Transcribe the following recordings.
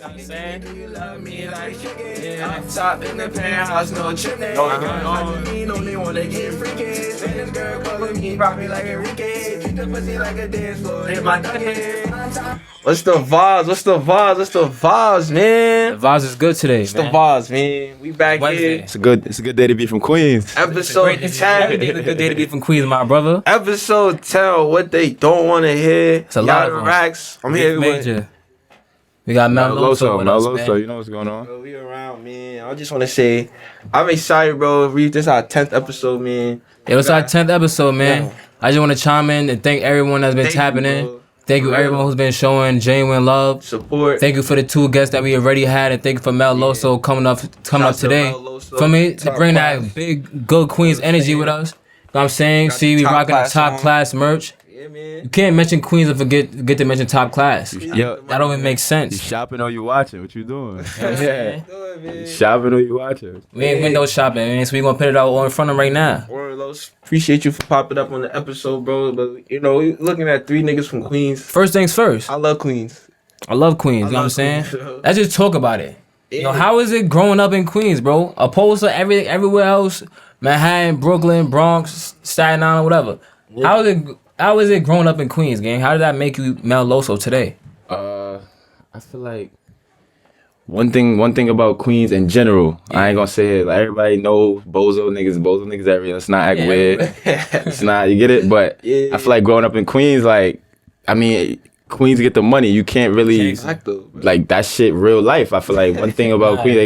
I'm saying? You love me like chicken. I'm top in the penthouse, no chimney. No, they wanna get freaky. Say this girl calling me, rock me like Enrique. Treat the pussy like a dance floor. Hit my nugget. What's the vibes? What's the vibes? What's the vibes, man? The vibes is good today, What's the vibes, man? We back Wednesday. here. It's a good day to be from Queens. Episode 10. Every day's a good day to be from Queens, my brother. Episode 10. What they don't want to hear. It's a lot of them. Yattaracks. I'm here with. Major. We got Mel Loso with Mel us, Loso, man. you know what's going on. Bro, we around, man. I just want to say, I'm excited, bro. This is our 10th episode, man. It was our 10th episode, man. Yeah. I just want to chime in and thank everyone that's been Thank tapping you, in. bro. Thank you, For everyone real. who's been showing genuine love. Support. Thank you for the 2 guests that we already had, and thank you for Mel Loso coming up Shouts to today. Mel Loso. For me, to Top bring class. that big, good Queens energy with us. You know what I'm saying? Got See, the we top rocking the class top on. class merch. Yeah, You man. can't mention Queens and forget to mention top class. Yo, That don't even make you sense. shopping or you watching? What you doing? Yeah. Good, man. Shopping or you watching? We ain't window shopping, man, so we gonna put it out all in front of them right now. Word, Los. Appreciate you for popping up on the episode, bro. But, you know, we looking at 3 niggas from Queens. First things first, I love Queens. I love Queens, you know what I'm love saying? Queens, bro. Let's just talk about it. You know, Yeah. how is it growing up in Queens, bro? Opposed to everywhere else, Manhattan, Brooklyn, Bronx, Staten Island, whatever. How is it growing up in Queens, gang? How did that make you Mel Loso today? I feel like one thing about Queens in general, I ain't gonna say it, like everybody know bozo niggas everywhere. Let's not act weird. It's not, you get it? But Yeah. I feel like growing up in Queens, like, I mean, Queens get the money. You can't really, Exactly. like, that shit real life. I feel like one thing about Queens, they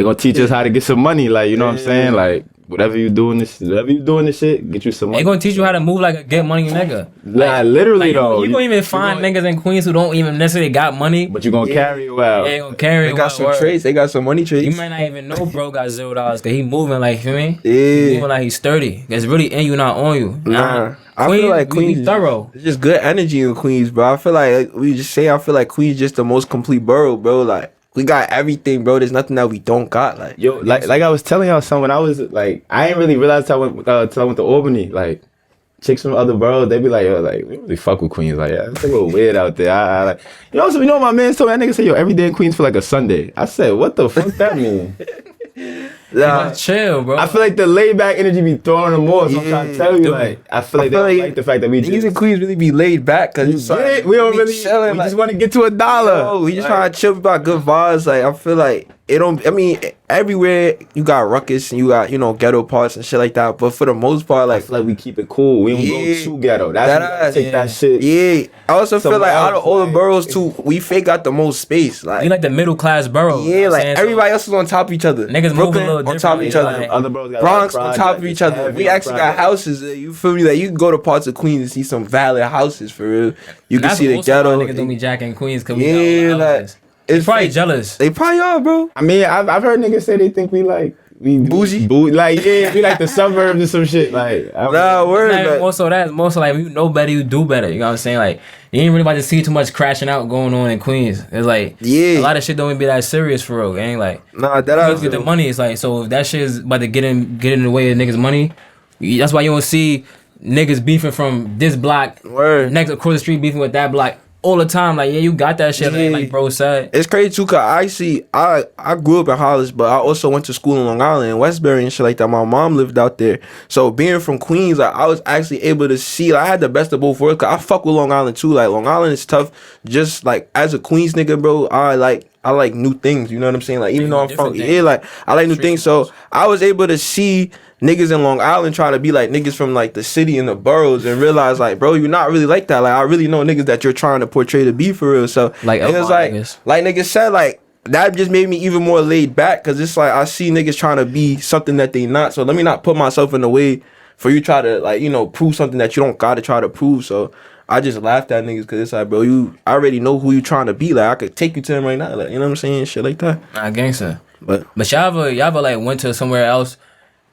gonna teach us how to get some money. Like, you know what I'm saying? Like, whatever you doing this shit, get you some They money. gonna teach you how to move like a get money nigga. Nah, literally Like, though. you gonna even find niggas in Queens who don't even necessarily got money. But you gonna carry it well. They gonna carry They it got well, some word. traits. They got some money traits. You might not even know bro got $0 cause he moving like, you feel me? He Yeah. moving like he's sturdy. It's really in you, not on you. Nah. I Queens, feel like we Queens thorough. It's just good energy in Queens, bro. I feel like I feel like Queens just the most complete borough, bro. Like we got everything, bro. There's nothing that we don't got. Like Yo, like I was telling y'all something, when I was like, I ain't really realize till I went to Albany. Like, chicks from other boroughs, they be like, yo, like, we really fuck with Queens. Like, yeah, it's a little weird out there. I like, you know, so you know, my man told me, that nigga said, yo, every day in Queens feel like a Sunday. I said, what the fuck that mean? nah, Just chill, bro. I feel like the laid back energy be throwing them more. So I'm trying to tell you, dude. like, I feel like they feel don't like like the fact that we niggas in just, Queens really be laid back because it's get it? We don't really, chilling. we Like, just want to get to $1. yo, we just trying to chill about good vibes. Like I feel like it don't. I mean, everywhere you got ruckus and you got ghetto parts and shit like that. But for the most part, I like feel like we keep it cool. We don't Yeah. go too ghetto. That's That when we gotta ass, take yeah. that shit. yeah, I also feel Somewhere like out of else, all the like- boroughs too, we fake got the most space. Like You like the middle class borough. you know yeah, what I'm like saying? So everybody else is on top of each other. Niggas move a Brooklyn little on top of each other. differently, like- Other bros got Bronx like on top of projects, each other. heavy We on actually got projects. houses. You feel me? Like you can go to parts of Queens and see some valid houses for real. You can That's see the also why ghetto. niggas don't be jacking Queens cause Yeah, we got all the like houses. it's Probably fake. jealous. They probably are, bro. I mean, I've heard niggas say they think we like Bougie? like yeah, we like the suburbs or some shit. Like I don't Nah, know. word. It's not even Like, more so that. It's more so like you know better, you do better. You know what I'm saying? Like you ain't really about to see too much crashing out going on in Queens. It's like Yeah. a lot of shit don't even be that serious for real. It ain't like nah, that you I get the money. It's like so if that shit is about to get in the way of niggas' money. That's why you don't see niggas beefing from this block Word. next across the street beefing with that block all the time. Like yeah, you got that shit. Yeah. Like bro said. It's crazy too, cause I grew up in Hollis, but I also went to school in Long Island, in Westbury and shit like that. My mom lived out there, so being from Queens, like I was actually able to see. Like, I had the best of both worlds. Cause I fuck with Long Island too. Like Long Island is tough. Just like as a Queens nigga, bro, I like new things. You know what I'm saying? Like even though I'm from Different things. like I like new things. So I was able to see niggas in Long Island try to be like niggas from like the city and the boroughs and realize like, bro, you're not really like that. Like I really know niggas that you're trying to portray to be for real. So Like, and it's like niggas. like niggas said, like that just made me even more laid back because it's like I see niggas trying to be something that they not. So let me not put myself in the way for you try to like prove something that you don't gotta try to prove. So I just laughed at niggas because it's like, bro, you already know who you trying to be. Like I could take you to him right now. Like you know what I'm saying, shit like that. Nah, gangster. But y'all ever like went to somewhere else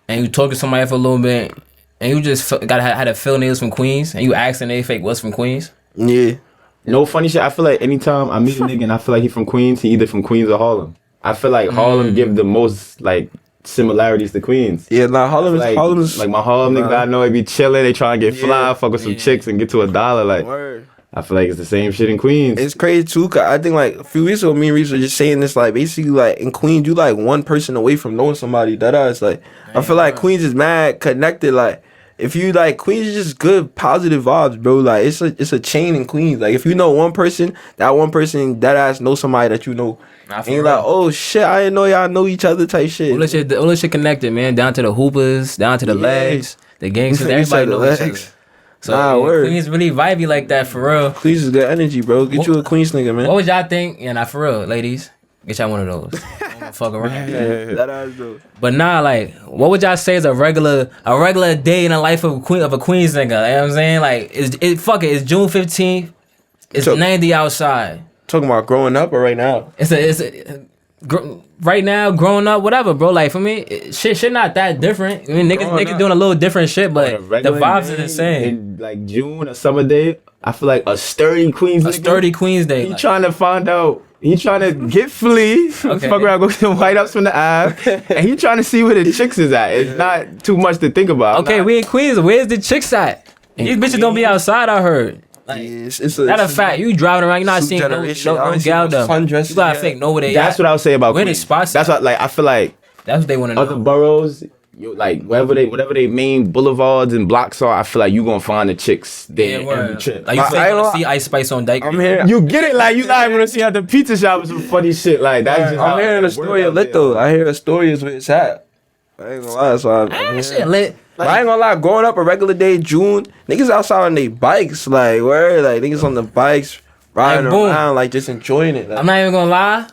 and you talk to somebody for a little bit and you just had to feel niggas from Queens and you asking they fake what's from Queens? yeah, No funny shit. I feel like anytime I meet a nigga and I feel like he from Queens, he either from Queens or Harlem. I feel like Harlem give the most like similarities to Queens. yeah. Nah, Harlem is Like my Harlem niggas I know they be chilling, they trying to get fly, fuck with some chicks and get to $1. Like Word. I feel like it's the same shit in Queens. It's crazy too, cause I think like a few weeks ago, me and Reese were just saying this, like basically like in Queens, you like one person away from knowing somebody. That is like, I feel like Queens is mad connected. Like if you like Queens is just good positive vibes, bro. Like it's a chain in Queens. Like if you know one person, that one person that ass know somebody that you know. And you're like, oh shit, I didn't know y'all know each other type shit. All this shit connected, man. Down to the hoopers, down to the legs, the gangsters. Everybody know each other. So Queens really vibey like that for real. Queens is good energy, bro. Get you a Queens nigga, man. What would y'all think? Yeah, nah, for real, ladies. Get y'all one of those. Don't fuck around. That ass though. But nah, like, what would y'all say is a regular day in the life of a Queens nigga? You know what I'm saying? Like, it's June 15th. It's 90 outside. Talking about growing up or right now? Right now, growing up, whatever, bro. Like for me, shit not that different. I mean, niggas doing a little different shit, but the vibes are the same. In like June, a summer day, I feel like a sturdy Queens day. He trying to find out. He trying to get flea, fuck around, go get some white ups from the Ave, and he trying to see where the chicks is at. It's not too much to think about. Okay, we in Queens. Where's the chicks at? These bitches don't be outside, I heard. Like, it's a fact. You driving around, you're not seeing no gal them. You gotta think know where they That's at. what I would say about where Queens. The spots. That's what I feel like. That's what they want to know. Other boroughs, like whatever they main boulevards and blocks are, I feel like you gonna find the chicks there every trip. Like you feel like you see Ice Spice on Dyke. I'm here. You get it? Like you not even gonna see at the pizza shop with some funny shit. Like that's just I'm hearing a story of lit though. I hear a story is where it's at. I ain't gonna lie, so I'm shit lit. Like, I ain't gonna lie, growing up a regular day, June, niggas outside on their bikes, like where like niggas on the bikes riding around, like just enjoying it. Like. I'm not even gonna lie,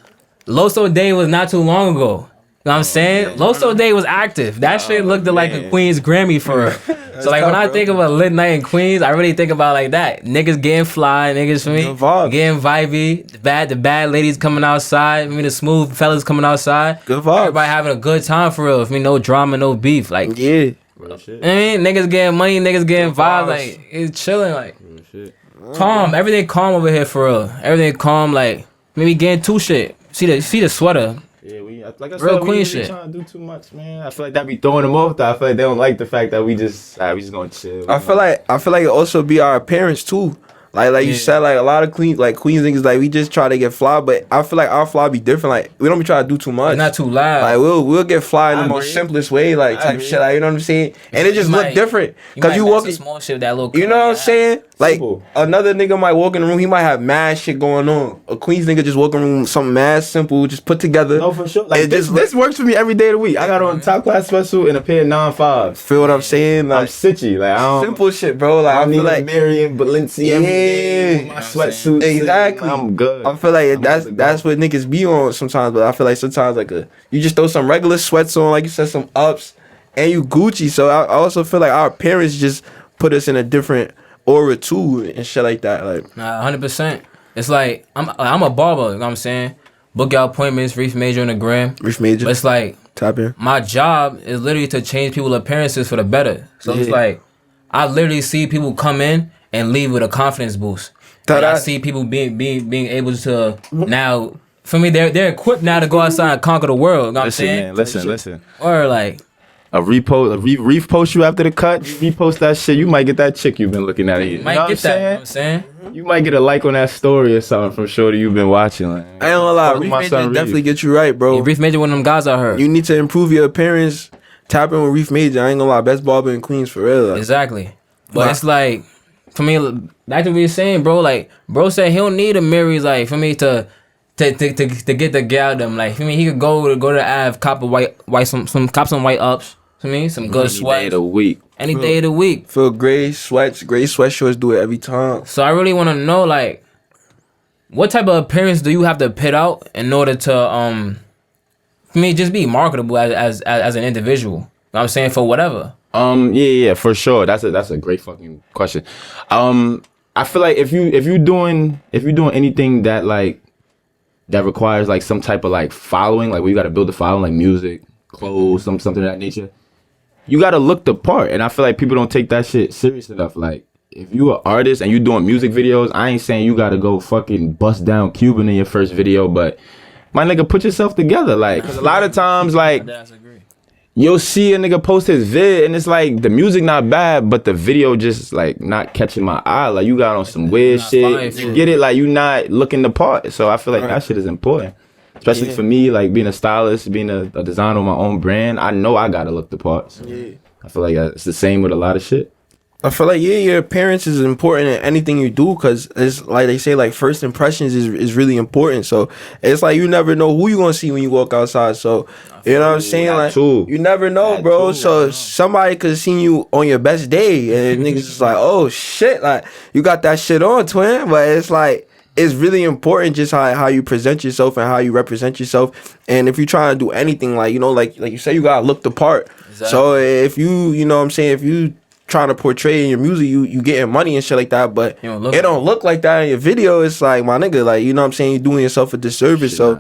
Loso Day was not too long ago. You know what I'm saying? Loso Day was active. That shit looked like a Queens Grammy for her. So like when I think of a lit night in Queens, I really think about like that. Niggas getting fly, niggas for me, getting vibey. The bad ladies coming outside. The smooth fellas coming outside. Good vibes. Everybody having a good time for real. No drama, no beef. Like yeah. Real shit. I mean, niggas getting money, niggas getting vibes. Like it's chilling. Like real shit. Calm. Everything calm over here for real. Everything calm. Like maybe getting too shit. See the sweater. Yeah, like I real said, Queen we shit. Trying to do too much, man. I feel like that be throwing them off. Though. I feel like they don't like the fact that we just gonna chill. I feel like it also be our parents too. Like you said, like a lot of Queens niggas, like we just try to get fly, but I feel like our fly be different. Like we don't be trying to do too much. It's not too loud. Like we'll get fly in the most simplest way, like type shit. Like you know what I'm saying? And it just look different because you walk small shit that little. You know what I'm saying? Like another nigga might walk in the room, he might have mad shit going on. A Queens nigga just walk in the room, something mad simple, just put together. No, for sure. Like this works for me every day of the week. I got on top class sweatsuit and a pair of 9.5s. Feel what I'm saying? Like I'm sitchy. Like I don't, simple shit, bro. Like I feel like Marion Balenciaga. Yeah. Sweatsuit, exactly. I'm good. I feel like that's what niggas be on sometimes, but I feel like sometimes like you just throw some regular sweats on, like you said, some ups, and you Gucci. So I also feel like our parents just put us in a different aura too and shit like that. Like 100%. It's like I'm a barber. You know what I'm saying? Book out appointments, Reef Major on the gram. Reef Major. But it's like tap in. My job is literally to change people's appearances for the better. So it's like I literally see people come in and leave with a confidence boost. Like I see people being able to now. For me, they're equipped now to go outside and conquer the world. You know what I'm saying? Man, listen. Or like a reef post you after the cut. You repost that shit, you might get that chick you've been looking at. You might get that. You know what I'm saying? You might get a like on that story or something from shorty you've been watching. Like, I ain't gonna lie, Reef Major definitely get you right, bro. Yeah, Reef Major one of them guys I heard. You need to improve your appearance. Tap in with Reef Major. I ain't gonna lie, best barber in Queens for real. Like. Exactly, but it's like. For me, back to what we were saying, bro. Like, bro said he don't need a Marys, like, for me to get the gal them. Like, for me, he could go to the Ave, cop some white ups. For me, some good sweats. Any day of the week. Any day of the week. Feel gray sweatshirts, do it every time. So I really want to know, like, what type of appearance do you have to put out in order to, for me, just be marketable as an individual? You know what I'm saying? For whatever. Yeah, for sure. That's a great fucking question. I feel like if you're doing anything that like that requires like some type of like following, like where you got to build a following, like music, clothes, something of that nature, you got to look the part. And I feel like people don't take that shit serious enough. Like if you an artist and you doing music videos, I ain't saying you got to go fucking bust down Cuban in your first video, but my nigga, put yourself together. Like, cause a lot of times, like. you'll see a nigga post his vid and it's like the music not bad, but the video just like not catching my eye. Like you got on some weird shit. You get it? Like you not looking the part. So I feel like that shit is important. Especially for me, like being a stylist, being a designer of my own brand. I know I gotta look the part. So I feel like it's the same with a lot of shit. I feel like your appearance is important in anything you do because it's like they say like first impressions is really important. So it's like you never know who you gonna see when you walk outside. So you know what I'm saying? Like you never know, bro. So somebody could see you on your best day and niggas just like, oh shit, like you got that shit on, twin. But it's like it's really important just how you present yourself and how you represent yourself. And if you're trying to do anything, like, you know, like you say, you gotta look the part. Exactly. So if you know what I'm saying, if you trying to portray in your music, you getting money and shit like that, but it don't look like that in your video. It's like, my nigga, like, you know what I'm saying, you're doing yourself a disservice. So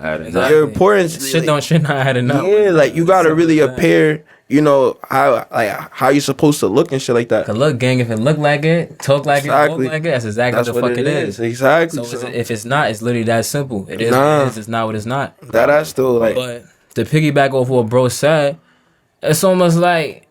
your importance shit not add enough. Yeah, like you gotta really appear, you know, how you supposed to look and shit like that. Cause look, gang, if it look like it, talk like it, walk like it, that's exactly what the fuck it is. Exactly. So if it's not, it's literally that simple. It is what it is, it's not what it's not. That's still like. But to piggyback off what bro said, it's almost like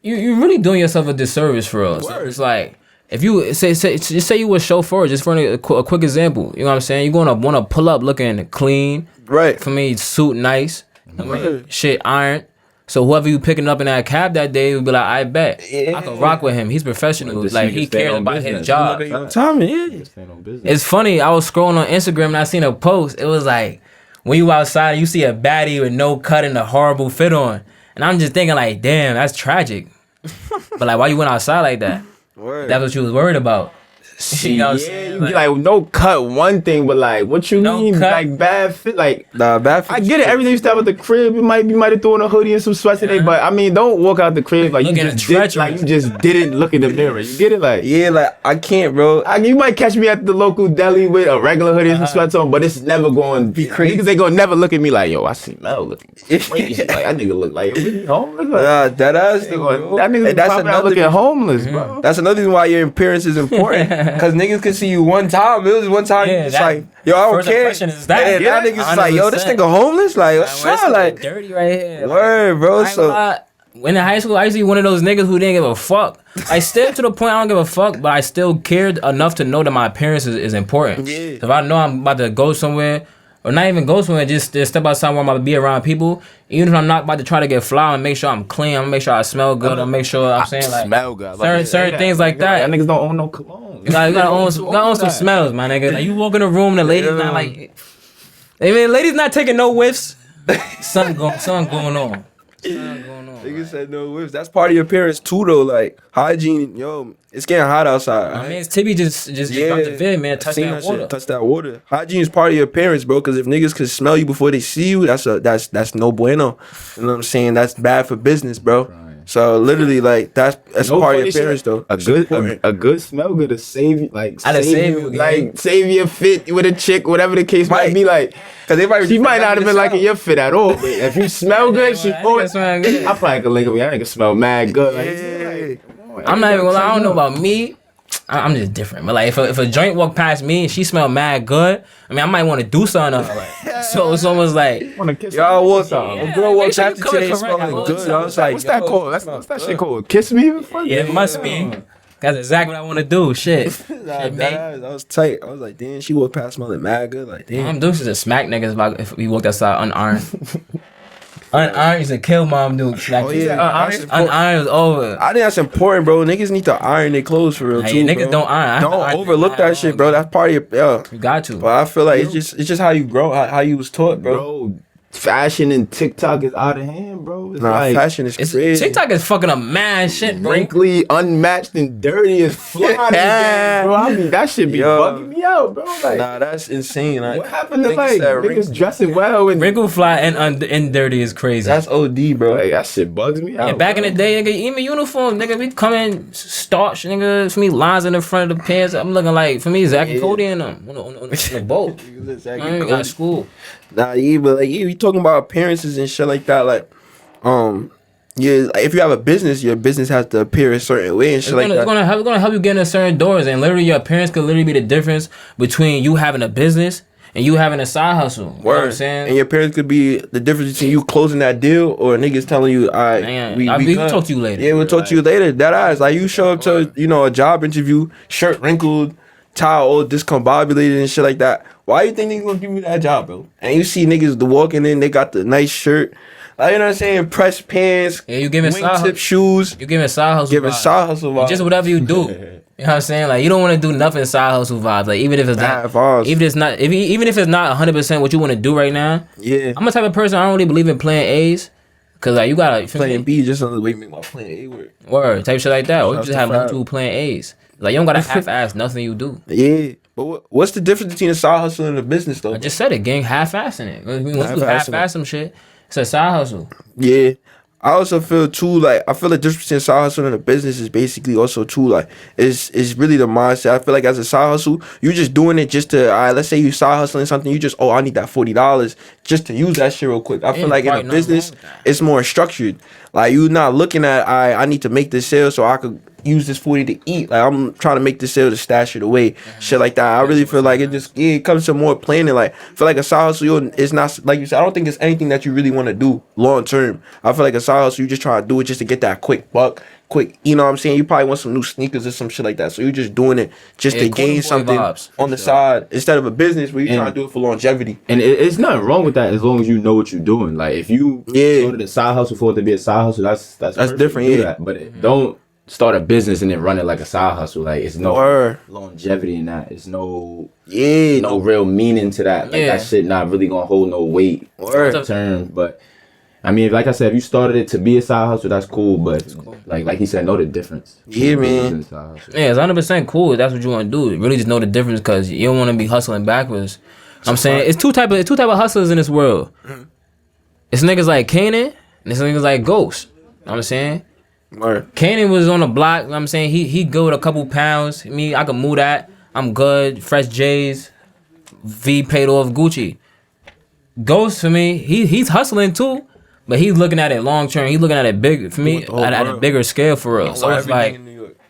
you really doing yourself a disservice for us. So it's like if you say you a chauffeur, just for a quick example, you know what I'm saying? You're gonna want to pull up looking clean, right? For me, suit nice, I mean, shit iron. So whoever you picking up in that cab that day will be like, I bet I can rock with him. He's professional. Like he cares about his job. It's funny. I was scrolling on Instagram and I seen a post. It was like when you outside, you see a baddie with no cut and a horrible fit on, and I'm just thinking like, damn, that's tragic. But like, why you went outside like that? That's what you was worried about. You know what I'm saying? You be like, no cut one thing, but like, what you mean? Cut. Like bad fit? Like, nah, bad fit. I get it. Everything you step at the crib, you might have thrown a hoodie and some sweats today, but I mean, don't walk out the crib like you just didn't look in the mirror. You get it? Like, yeah, like I can't, bro. You might catch me at the local deli with a regular hoodie and some sweats on, but it's never going to be crazy. Because they gonna never look at me like, yo, I see Mel looking crazy. Like that nigga look like really homeless. Like, that nigga probably not looking homeless, bro. That's another reason why your appearance is important. Cause niggas can see you one time. It was one time you just like, yo, I don't care. Is that. And now niggas like, yo, this nigga homeless. Like, what's up? Like, dirty right here. Word, bro. So when in high school, I used to be one of those niggas who didn't give a fuck. I still to the point I don't give a fuck, but I still cared enough to know that my appearance is important. Yeah. So if I know I'm about to go somewhere, or not even go somewhere, just step outside where I'm about to be around people. Even if I'm not about to try to get fly, and make sure I'm clean, I'm gonna make sure I smell good, I'm make sure I'm saying like smell good. Certain things like that. Niggas don't own no cologne. You gotta own some smells, my nigga. Like you walk in the room, the ladies not like, I mean, ladies not taking no whiffs. Something going on. Niggas said no whiffs. That's part of your appearance too, though. Like hygiene, yo, it's getting hot outside. I mean, Tibby just dropped the vid, man. Touch that water. Hygiene is part of your appearance, bro. Because if niggas can smell you before they see you, that's no bueno. You know what I'm saying? That's bad for business, bro. Right. So literally, like that's no part of your appearance, though. A good smell good to save you, like save your fit with a chick, whatever the case might be. Like, cause she might not have been liking your fit at all. But if you smell good, I probably could link up with you. I can smell mad good. Like, I'm not even gonna lie, I don't know about me. I'm just different. But like if a joint walk past me and she smell mad good, I mean I might want to do something to her. Like, so it's almost like want to kiss y'all walk out. A girl walks past you today smelling good. I was like, what's that called? What's that shit called? Kiss me? Yeah, it must be. That's exactly what I want to do. Shit. I was tight. I was like, damn, she walked past smelling mad good. Like, damn. I'm doing shit to smack niggas if we walked outside unironed. Unironed used to kill mom dude. Like, unironed was over. I think that's important, bro. Niggas need to iron their clothes for real too. Niggas don't iron. Don't overlook that shit, bro. That's part of your You got to. But I feel like it's just how you grow, how you was taught, bro. Fashion and TikTok is out of hand, bro. Fashion is crazy. TikTok is fucking a mad shit, bro. Wrinkly, unmatched, and dirty as fly. Bro, I mean, that shit be bugging me out, bro. Like, that's insane. Like, what happened to like niggas dressing well and wrinkle fly and dirty is crazy. That's OD, bro. Like, that shit bugs me out. Yeah, back in the day, nigga, even uniform, nigga, we come in starch, nigga. For me, lines in the front of the pants. I'm looking like, for me, Zach and Cody and them on the boat. I ain't got school. But like, you talking about appearances and shit like that, like, yeah, like if you have a business, your business has to appear a certain way and shit like that. It's gonna help you get into certain doors, and literally your appearance could literally be the difference between you having a business and you having a side hustle. You know what I'm saying? And your parents could be the difference between you closing that deal or niggas telling you, all right, Man, we we'll talk to you later. Yeah, we'll talk to you later. That eyes. Like, you show up to, a job interview, shirt wrinkled, tie all discombobulated and shit like that. Why you think they gonna give you that job, bro? And you see niggas walking in, they got the nice shirt. Like, you know what I'm saying? Pressed pants, Yeah, you giving wingtip shoes. You giving side hustle Giving vibes. side hustle vibes. Just whatever you do. You know what I'm saying? Like, you don't want to do nothing side hustle vibes. Like, even if it's not, even if it's not 100% what you want to do right now. Yeah. I'm the type of person, I don't really believe in playing A's. Cause like you gotta Playing B just another way to make my plan A work. Word, type shit like that. Or you just have Fab. multiple playing A's. Like, you don't gotta half-ass nothing you do. Yeah. But what's the difference between a side hustle and a business, though? I just said it, gang. Half-assing it. Once you half-ass some shit, it's a side hustle. Yeah. I also feel too, like, I feel the difference between side hustle and a business is basically also too, like, it's really the mindset. I feel like as a side hustle, you just doing it just to, let's say you side hustling something, you just, I need that $40 just to use that shit real quick. I feel like in a business, it's more structured. Like, you're not looking at, I need to make this sale so I could use this 40 to eat. Like, I'm trying to make this sale to stash it away. Shit like that. I really feel like it comes to more planning. Like, I feel like a side hustle, it's not, like you said, I don't think it's anything that you really want to do long term. I feel like a side hustle, you just try to do it just to get that quick buck. You know what I'm saying? You probably want some new sneakers or some shit like that. So you're just doing it just to gain something on the side instead of a business where you're trying to do it for longevity. And it's nothing wrong with that as long as you know what you're doing. Like, if you started a side hustle for it to be a side hustle, that's different. Yeah, but don't start a business and then run it like a side hustle. Like, it's no longevity in that. It's no real meaning to that. Like, that shit not really gonna hold no weight term. But I mean, like I said, if you started it to be a side hustle, that's cool. But like he said, know the difference. Yeah, man. Yeah, it's 100% cool if that's what you want to do. Really just know the difference, because you don't want to be hustling backwards. I'm saying it's two type of hustlers in this world. It's niggas like Kanan and it's niggas like Ghost. You know what I'm saying? Kanan was on the block. You know what I'm saying? He good with a couple pounds. Me, I can move that. I'm good. Fresh J's. V paid off Gucci. Ghost, for me, he's hustling too. But he's looking at it long term. He's looking at it big for me at a bigger scale for real. So it's like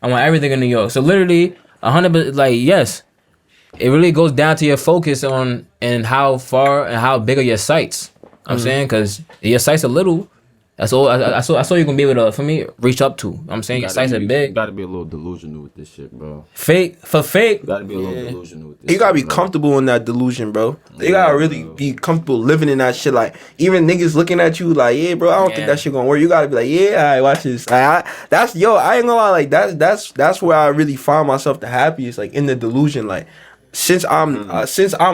I want everything in New York. So literally 100%, like, yes, it really goes down to your focus on and how far and how big are your sights. I'm saying, because your sights are little. That's all. I saw you gonna be able to, for me, reach up to. I'm saying your sights are big. You gotta be a little delusional with this shit, bro. Fake. You gotta be a little delusional with this. You gotta be comfortable in that delusion, bro. You gotta really be comfortable living in that shit. Like, even niggas looking at you like, yeah, bro, I don't think that shit gonna work. You gotta be like, yeah, all right, watch this. Like, I ain't gonna lie. Like, that's where I really find myself the happiest. Like, in the delusion, like. Since I'm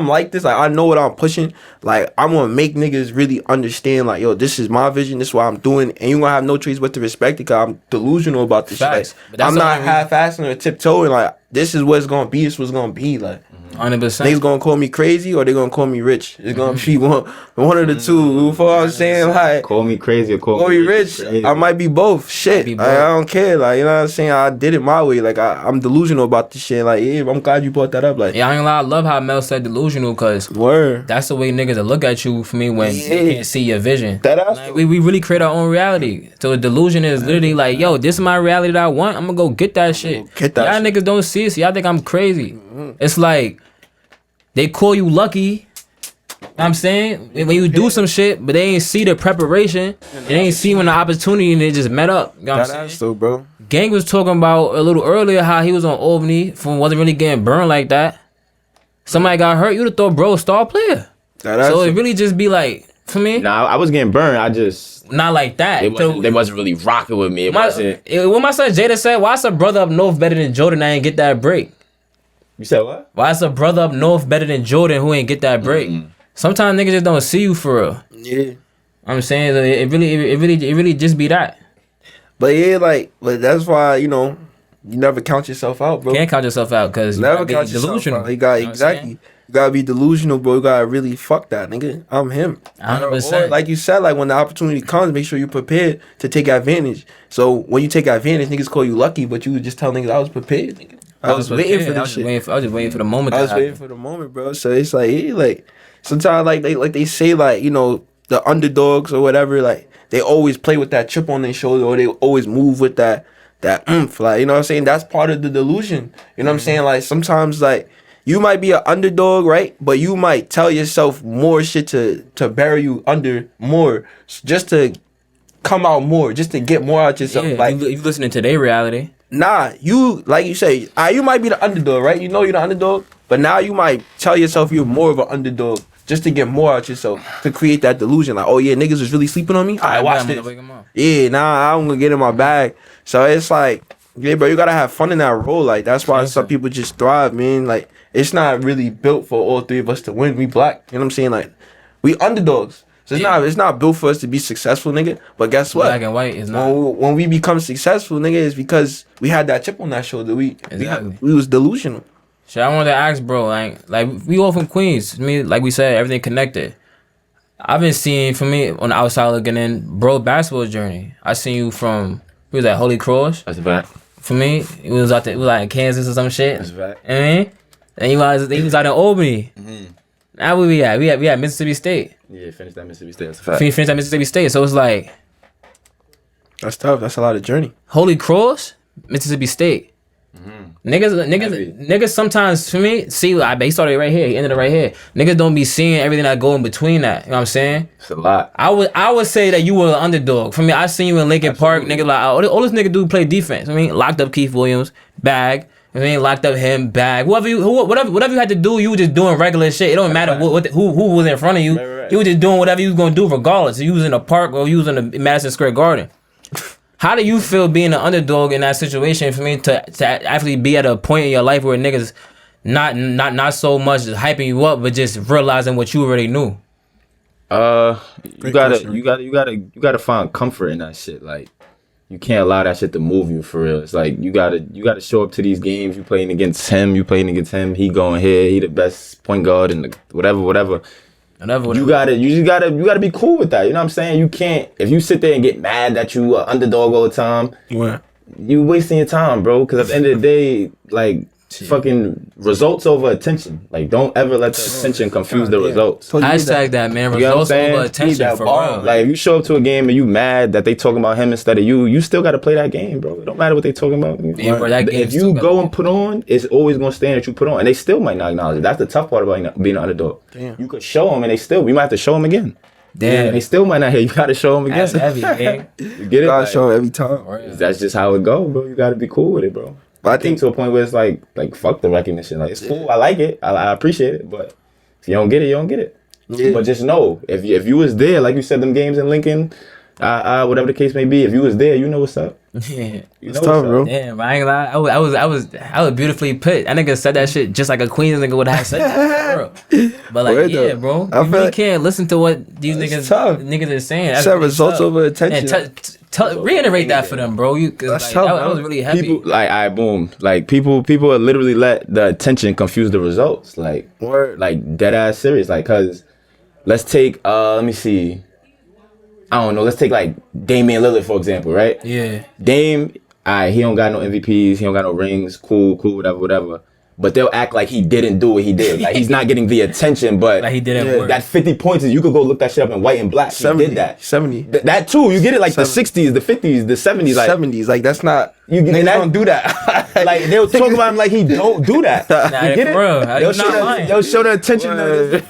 like this, like, I know what I'm pushing. Like, I'm gonna make niggas really understand, like, yo, this is my vision, this is what I'm doing, and you gonna have no choice but to respect it, cause I'm delusional about this shit. Like, I'm not half-assing or tiptoeing. Like, this is what it's gonna be. This is what's gonna be. Like, 100%. Niggas gonna call me crazy or they gonna call me rich. It's gonna be one of the two. You know what I'm saying? Like, call me crazy or call me rich. Crazy. I might be both. Shit. I don't care. Like, you know what I'm saying? I did it my way. Like, I'm delusional about this shit. Like, yeah, I'm glad you brought that up. Like, yeah, I ain't gonna lie. I love how Mel said delusional, cause that's the way niggas will look at you for me when you can't see your vision. Like, we really create our own reality. So a delusion is literally like, yo, this is my reality that I want. I'm gonna go get that shit. Y'all niggas don't see it, so y'all think I'm crazy. It's like, they call you lucky. I'm saying, when you do some shit, but they ain't see the preparation, they ain't see when the opportunity, and they just met up. You know what I'm saying? Bro. Gang was talking about a little earlier how he was on Albany, wasn't really getting burned like that. Somebody got hurt, you'd have thought bro star player. So it really just be like, for me. Nah, I was getting burned. I just not like that. They wasn't really rocking with me. When my son Jada said, "Why is a brother up north better than Jordan? I ain't get that break." You said what? Why is a brother up north better than Jordan who ain't get that break? Sometimes niggas just don't see you for real. Yeah. I'm saying it really just be that. But yeah, but that's why, you never count yourself out, bro. Can't count yourself out, because you never count delusional. Yourself out. You got you gotta be delusional, bro. You gotta really fuck that, nigga. I'm him. 100%. Like you said, like when the opportunity comes, make sure you're prepared to take advantage. So when you take advantage, niggas call you lucky, but you just tell niggas I was prepared, nigga. I was waiting for this shit. I was just waiting for the moment. I was waiting for the moment, bro. So it's like, sometimes they say the underdogs or whatever, like they always play with that chip on their shoulder, or they always move with that oomph. Like, you know what I'm saying? That's part of the delusion. You know what I'm saying? Like sometimes, like you might be an underdog, right? But you might tell yourself more shit to bury you under more, just to come out more, just to get more out yourself. Yeah, like you listening to their reality. Nah, you like you say, you might be the underdog, right? You know you're the underdog, but now you might tell yourself you're more of an underdog just to get more out yourself, to create that delusion. Like, oh yeah, niggas was really sleeping on me. I watch this. Yeah, nah, I'm gonna get in my bag. So it's like, yeah, bro, you gotta have fun in that role. Like that's why some people just thrive, man. Like it's not really built for all three of us to win. We black, you know what I'm saying? Like we underdogs. So it's not built for us to be successful, nigga. But guess what? Black and white is not. When we become successful, nigga, it's because we had that chip on that shoulder. We was delusional. Shit, I wanted to ask, bro. Like we all from Queens. I mean, like we said, everything connected. I've been seeing, for me, on the outside looking in, bro, basketball journey. I seen you from, we was at Holy Cross. That's a fact. For me, it was out there, it was like in Kansas or some shit. That's a fact. You know what I mean? And he was out in Albany. Mm-hmm. Now where we at? We at Mississippi State. Yeah, finished that Mississippi State. That's a fact. Finished that Mississippi State. So it's like, that's tough. That's a lot of journey. Holy Cross, Mississippi State. Mm-hmm. Niggas sometimes, for me, see, he started right here, he ended it right here. Niggas don't be seeing everything that go in between that. You know what I'm saying? It's a lot. I would say that you were an underdog. For me, I seen you in Lincoln Park. Niggas like, all this nigga do play defense. I mean, locked up Keith Williams, bag. I mean, locked up him, bag. Whatever you had to do, you were just doing regular shit. It don't matter who was in front of you. Right. You were just doing whatever you was gonna do regardless. If you was in a park or you was in the Madison Square Garden. How do you feel being an underdog in that situation? For me to actually be at a point in your life where niggas not so much hyping you up, but just realizing what you already knew. You gotta find comfort in that shit. Like, you can't allow that shit to move you for real. It's like you gotta show up to these games. You playing against him. He going here. He the best point guard and whatever. You gotta be cool with that. You know what I'm saying? You can't, if you sit there and get mad that you are underdog all the time, you wasting your time, bro. Because at the end of the day, like, fucking results over attention. Like, don't ever let the attention confuse the results. Hashtag that, man. Results over attention, for real. Like, if you show up to a game and you mad that they talking about him instead of you still got to play that game, bro. It don't matter what they talking about. Yeah, bro, that game if you go and put on, it's always going to stand that you put on. And they still might not acknowledge it. That's the tough part about being an underdog. Damn. You could show them and we might have to show them again. Damn. Yeah, they still might not hear. You got to show them again. That's heavy, man. You get it? You got to show them every time. That's just how it go, bro. You got to be cool with it, bro. But I think to a point where it's like fuck the recognition. Like, it's cool. I like it. I appreciate it. But if you don't get it, you don't get it. Yeah. But just know, if you was there, like you said, them games in Lincoln, whatever the case may be, if you was there, you know what's up. Yeah, it's tough, bro. Damn, I ain't gonna lie. I was beautifully put. That nigga said that shit just like a Queens nigga would have said that, bro. But like, yeah, bro, you really can't listen to what these niggas are saying. That's results over attention. Reiterate that for them, bro. That's tough, that was really heavy. People, like, boom. Like, people literally let the attention confuse the results. Like, like dead ass serious. Like, cause let's take let me see. I don't know. Let's take like Damian Lillard, for example, right? Yeah. Dame, he don't got no MVPs. He don't got no rings. Cool, whatever. But they'll act like he didn't do what he did. Like, he's not getting the attention, but like he didn't work. That 50 points, you could go look that shit up in white and black. 70, he did that. 70. That too. You get it, like 70. The 60s, the 50s, the 70s. Like 70s. Like, that's not... Niggas don't do that. Like, they'll talk about him like he don't do that. You get it? Bro, they'll show the attention.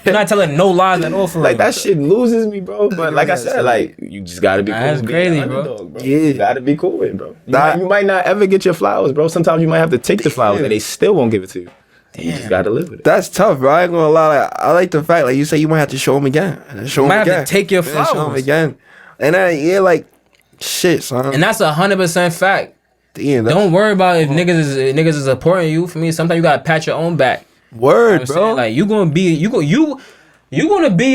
You're not telling no lies at all for like, that shit loses me, bro. But like I said, like, you just gotta be cool. That's crazy, bro. Yeah. You gotta be cool with it, bro. You might not ever get your flowers, bro. Sometimes you might have to take the flowers and they still won't give it to you. Damn. You just gotta live with it. That's tough, bro. I ain't gonna lie. Like, I like the fact, like you say, you might have to show them again. You might have to take your flowers. Show them again. And then, like, shit, son. And that's 100% fact. Damn, don't worry about if niggas is supporting you. For me, sometimes you gotta pat your own back. Word, you know bro. Saying? Like, you gonna be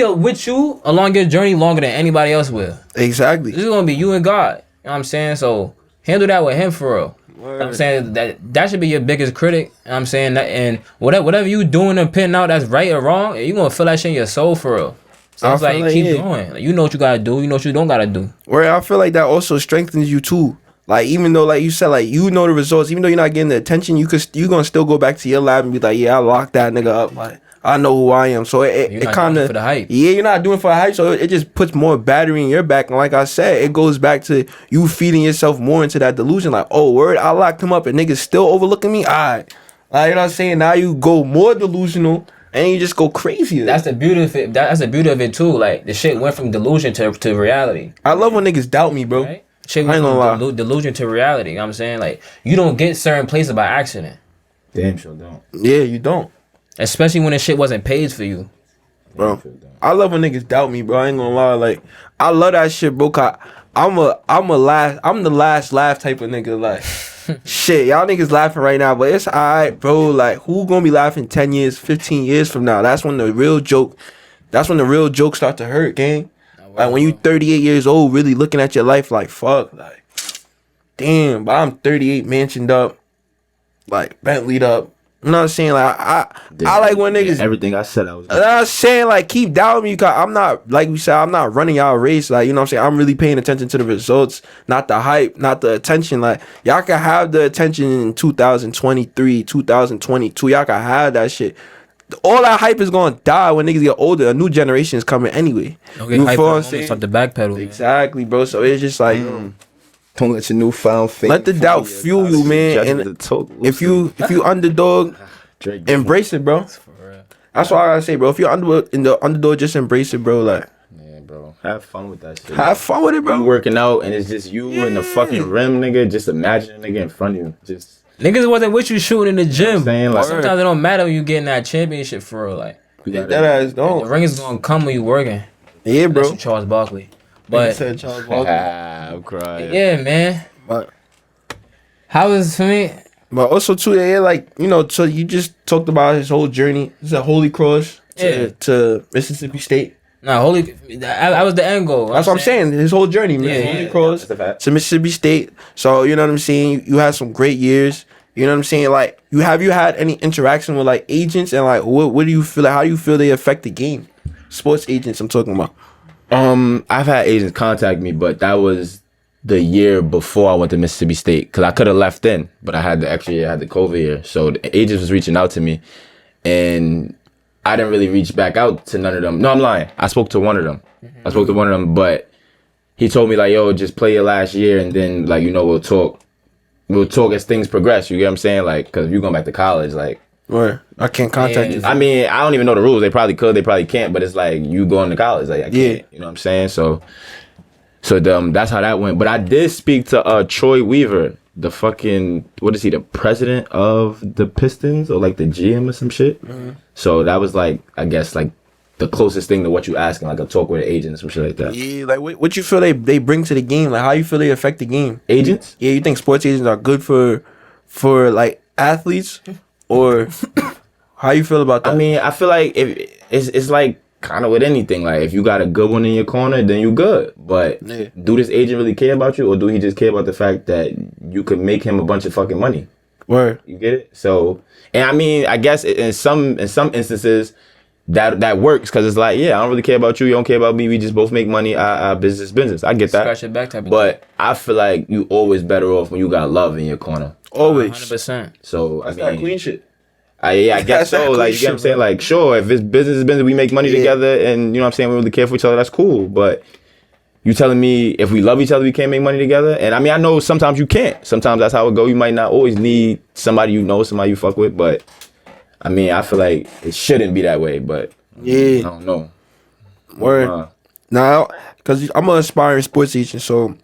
with you along your journey longer than anybody else will. Exactly. This is gonna be you and God. You know what I'm saying? So handle that with him for real. Word. I'm saying that should be your biggest critic. I'm saying that, and whatever you doing and pinning out that's right or wrong, you gonna feel that shit in your soul for real. So it's like keep going. Like, you know what you gotta do. You know what you don't gotta do. Where I feel like that also strengthens you too. Like, even though, like you said, like, you know the results, even though you're not getting the attention, you gonna still go back to your lab and be like, yeah, I locked that nigga up. Like, I know who I am. So it kind of, for the hype. Yeah, you're not doing it for the hype. So it just puts more battery in your back. And like I said, it goes back to you feeding yourself more into that delusion. Like, oh, word, I locked him up and niggas still overlooking me. All right, Like, you know what I'm saying? Now you go more delusional and you just go crazier. That's the beauty of it. That's the beauty of it too. Like the shit went from delusion to reality. I love when niggas doubt me, bro. Right? Shit I went ain't gonna from delusion to reality. You know what I'm saying? Like you don't get certain places by accident. Damn sure don't. Yeah, you don't. Especially when the shit wasn't paid for you. Bro. I love when niggas doubt me, bro. I ain't gonna lie. Like, I love that shit, bro. Cause I'm the last laugh type of nigga. Like, shit, y'all niggas laughing right now, but it's alright, bro. Like, who gonna be laughing 10 years, 15 years from now? That's when the real jokes start to hurt, gang. Like, when you 38 years old, really looking at your life like, fuck, like, damn, but I'm 38, mansioned up, like, Bentley'd up. You know what I'm saying? Like, I like when niggas... Everything I said I was... I'm saying, like, keep doubting me, because I'm not, like we said, I'm not running y'all race. Like, you know what I'm saying? I'm really paying attention to the results, not the hype, not the attention. Like, y'all can have the attention in 2023, 2022. Y'all can have that shit. All that hype is going to die when niggas get older. A new generation is coming anyway. Don't get hype. Start the backpedal. Exactly, bro. So it's just like... Don't let your newfound faith. Let the doubt fuel you, man. And if you underdog, embrace it, bro. That's what I gotta say, bro. If you're in the underdog, just embrace it, bro. Like, yeah, bro. Have fun with that shit. Have fun with it, bro. You working out and it's just you and the fucking rim, nigga. Just imagine a nigga in front of you. Just niggas wasn't with you shooting in the gym. You know what I'm saying? Like, sometimes it don't matter when you getting that championship for real. Like that ass don't. The ring is gonna come when you working. Yeah, bro. Unless you Charles Barkley. But I'm crying. Yeah, man. But how was for me? But also too, yeah, like, you know, so you just talked about his whole journey. It's a Holy Cross to Mississippi State. Nah, that was the end goal. That's what I'm saying. His whole journey, man. Holy Cross to Mississippi State. So, you know what I'm saying? You had some great years. You know what I'm saying? Like, have you had any interaction with, like, agents? And, like, what do you feel? Like, how do you feel they affect the game? Sports agents I'm talking about. I've had agents contact me, but that was the year before I went to Mississippi State, because I could have left then, but I had the extra year, I had the COVID year. So the agents was reaching out to me, and I didn't really reach back out to none of them. No, I'm lying. I spoke to one of them. I spoke to one of them, but he told me, like, yo, just play your last year, and then, like, you know, we'll talk. We'll talk as things progress. You get what I'm saying? Like, because if you're going back to college, like, right. I can't contact you. I mean, I don't even know the rules. They probably could, they probably can't, but it's like you going to college. Like, I can't, you know what I'm saying? So that's how that went. But I did speak to Troy Weaver, the fucking, what is he, the president of the Pistons or like the GM or some shit? Mm-hmm. So that was like, I guess, like the closest thing to what you asking, like a talk with an agent or some shit like that. Yeah, like what you feel they bring to the game? Like, how you feel they affect the game? Agents? Yeah, you think sports agents are good for like athletes? Or how you feel about that? I mean, I feel like if it's like kind of with anything. Like, if you got a good one in your corner, then you good. But do this agent really care about you, or do he just care about the fact that you could make him a bunch of fucking money? Word. You get it? So, and I mean, I guess in some instances that works, because it's like, yeah, I don't really care about you, you don't care about me, we just both make money, business. I get that. Scratch your back type of but thing. I feel like you always better off when you got love in your corner. Always. 100%. So, that's I mean, that queen shit. I guess so. Like, you get what I'm saying? Like, sure, if it's business is business, we make money together, and you know what I'm saying, we really care for each other, that's cool. But you telling me if we love each other, we can't make money together? And I mean, I know sometimes you can't. Sometimes that's how it go. You might not always need somebody you know, somebody you fuck with. But I mean, I feel like it shouldn't be that way. But I don't know. Word. Now, because I'm an aspiring sports agent, so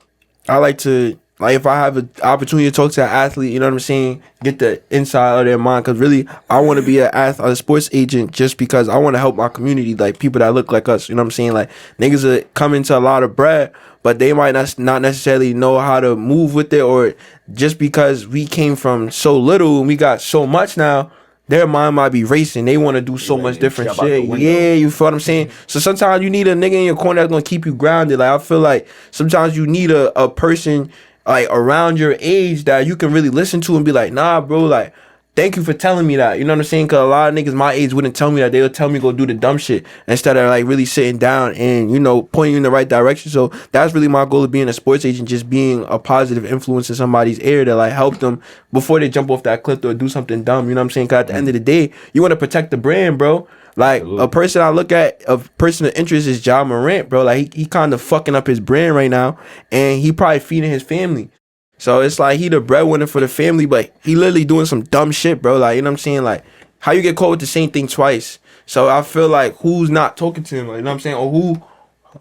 I like to, like, if I have an opportunity to talk to an athlete, you know what I'm saying, get the inside of their mind. Because really, I want to be a sports agent just because I want to help my community, like people that look like us. You know what I'm saying? Like, niggas are coming to a lot of bread, but they might not necessarily know how to move with it, or just because we came from so little and we got so much now, their mind might be racing. They want to do so much different shit. Yeah, you feel what I'm saying? So sometimes you need a nigga in your corner that's going to keep you grounded. Like, I feel like sometimes you need a person like around your age that you can really listen to and be like, nah, bro, like, thank you for telling me that. You know what I'm saying? Because a lot of niggas my age wouldn't tell me that. They would tell me go do the dumb shit instead of like really sitting down and, you know, pointing you in the right direction. So that's really my goal of being a sports agent, just being a positive influence in somebody's ear to like help them before they jump off that cliff or do something dumb. You know what I'm saying? Because at the end of the day, you want to protect the brand, bro. Like, a person I look at, a person of interest is Ja Morant, bro. Like, he kind of fucking up his brand right now, and he probably feeding his family. So it's like he the breadwinner for the family, but he literally doing some dumb shit, bro. Like, you know what I'm saying? Like, how you get caught with the same thing twice? So I feel like who's not talking to him? Like, you know what I'm saying? Or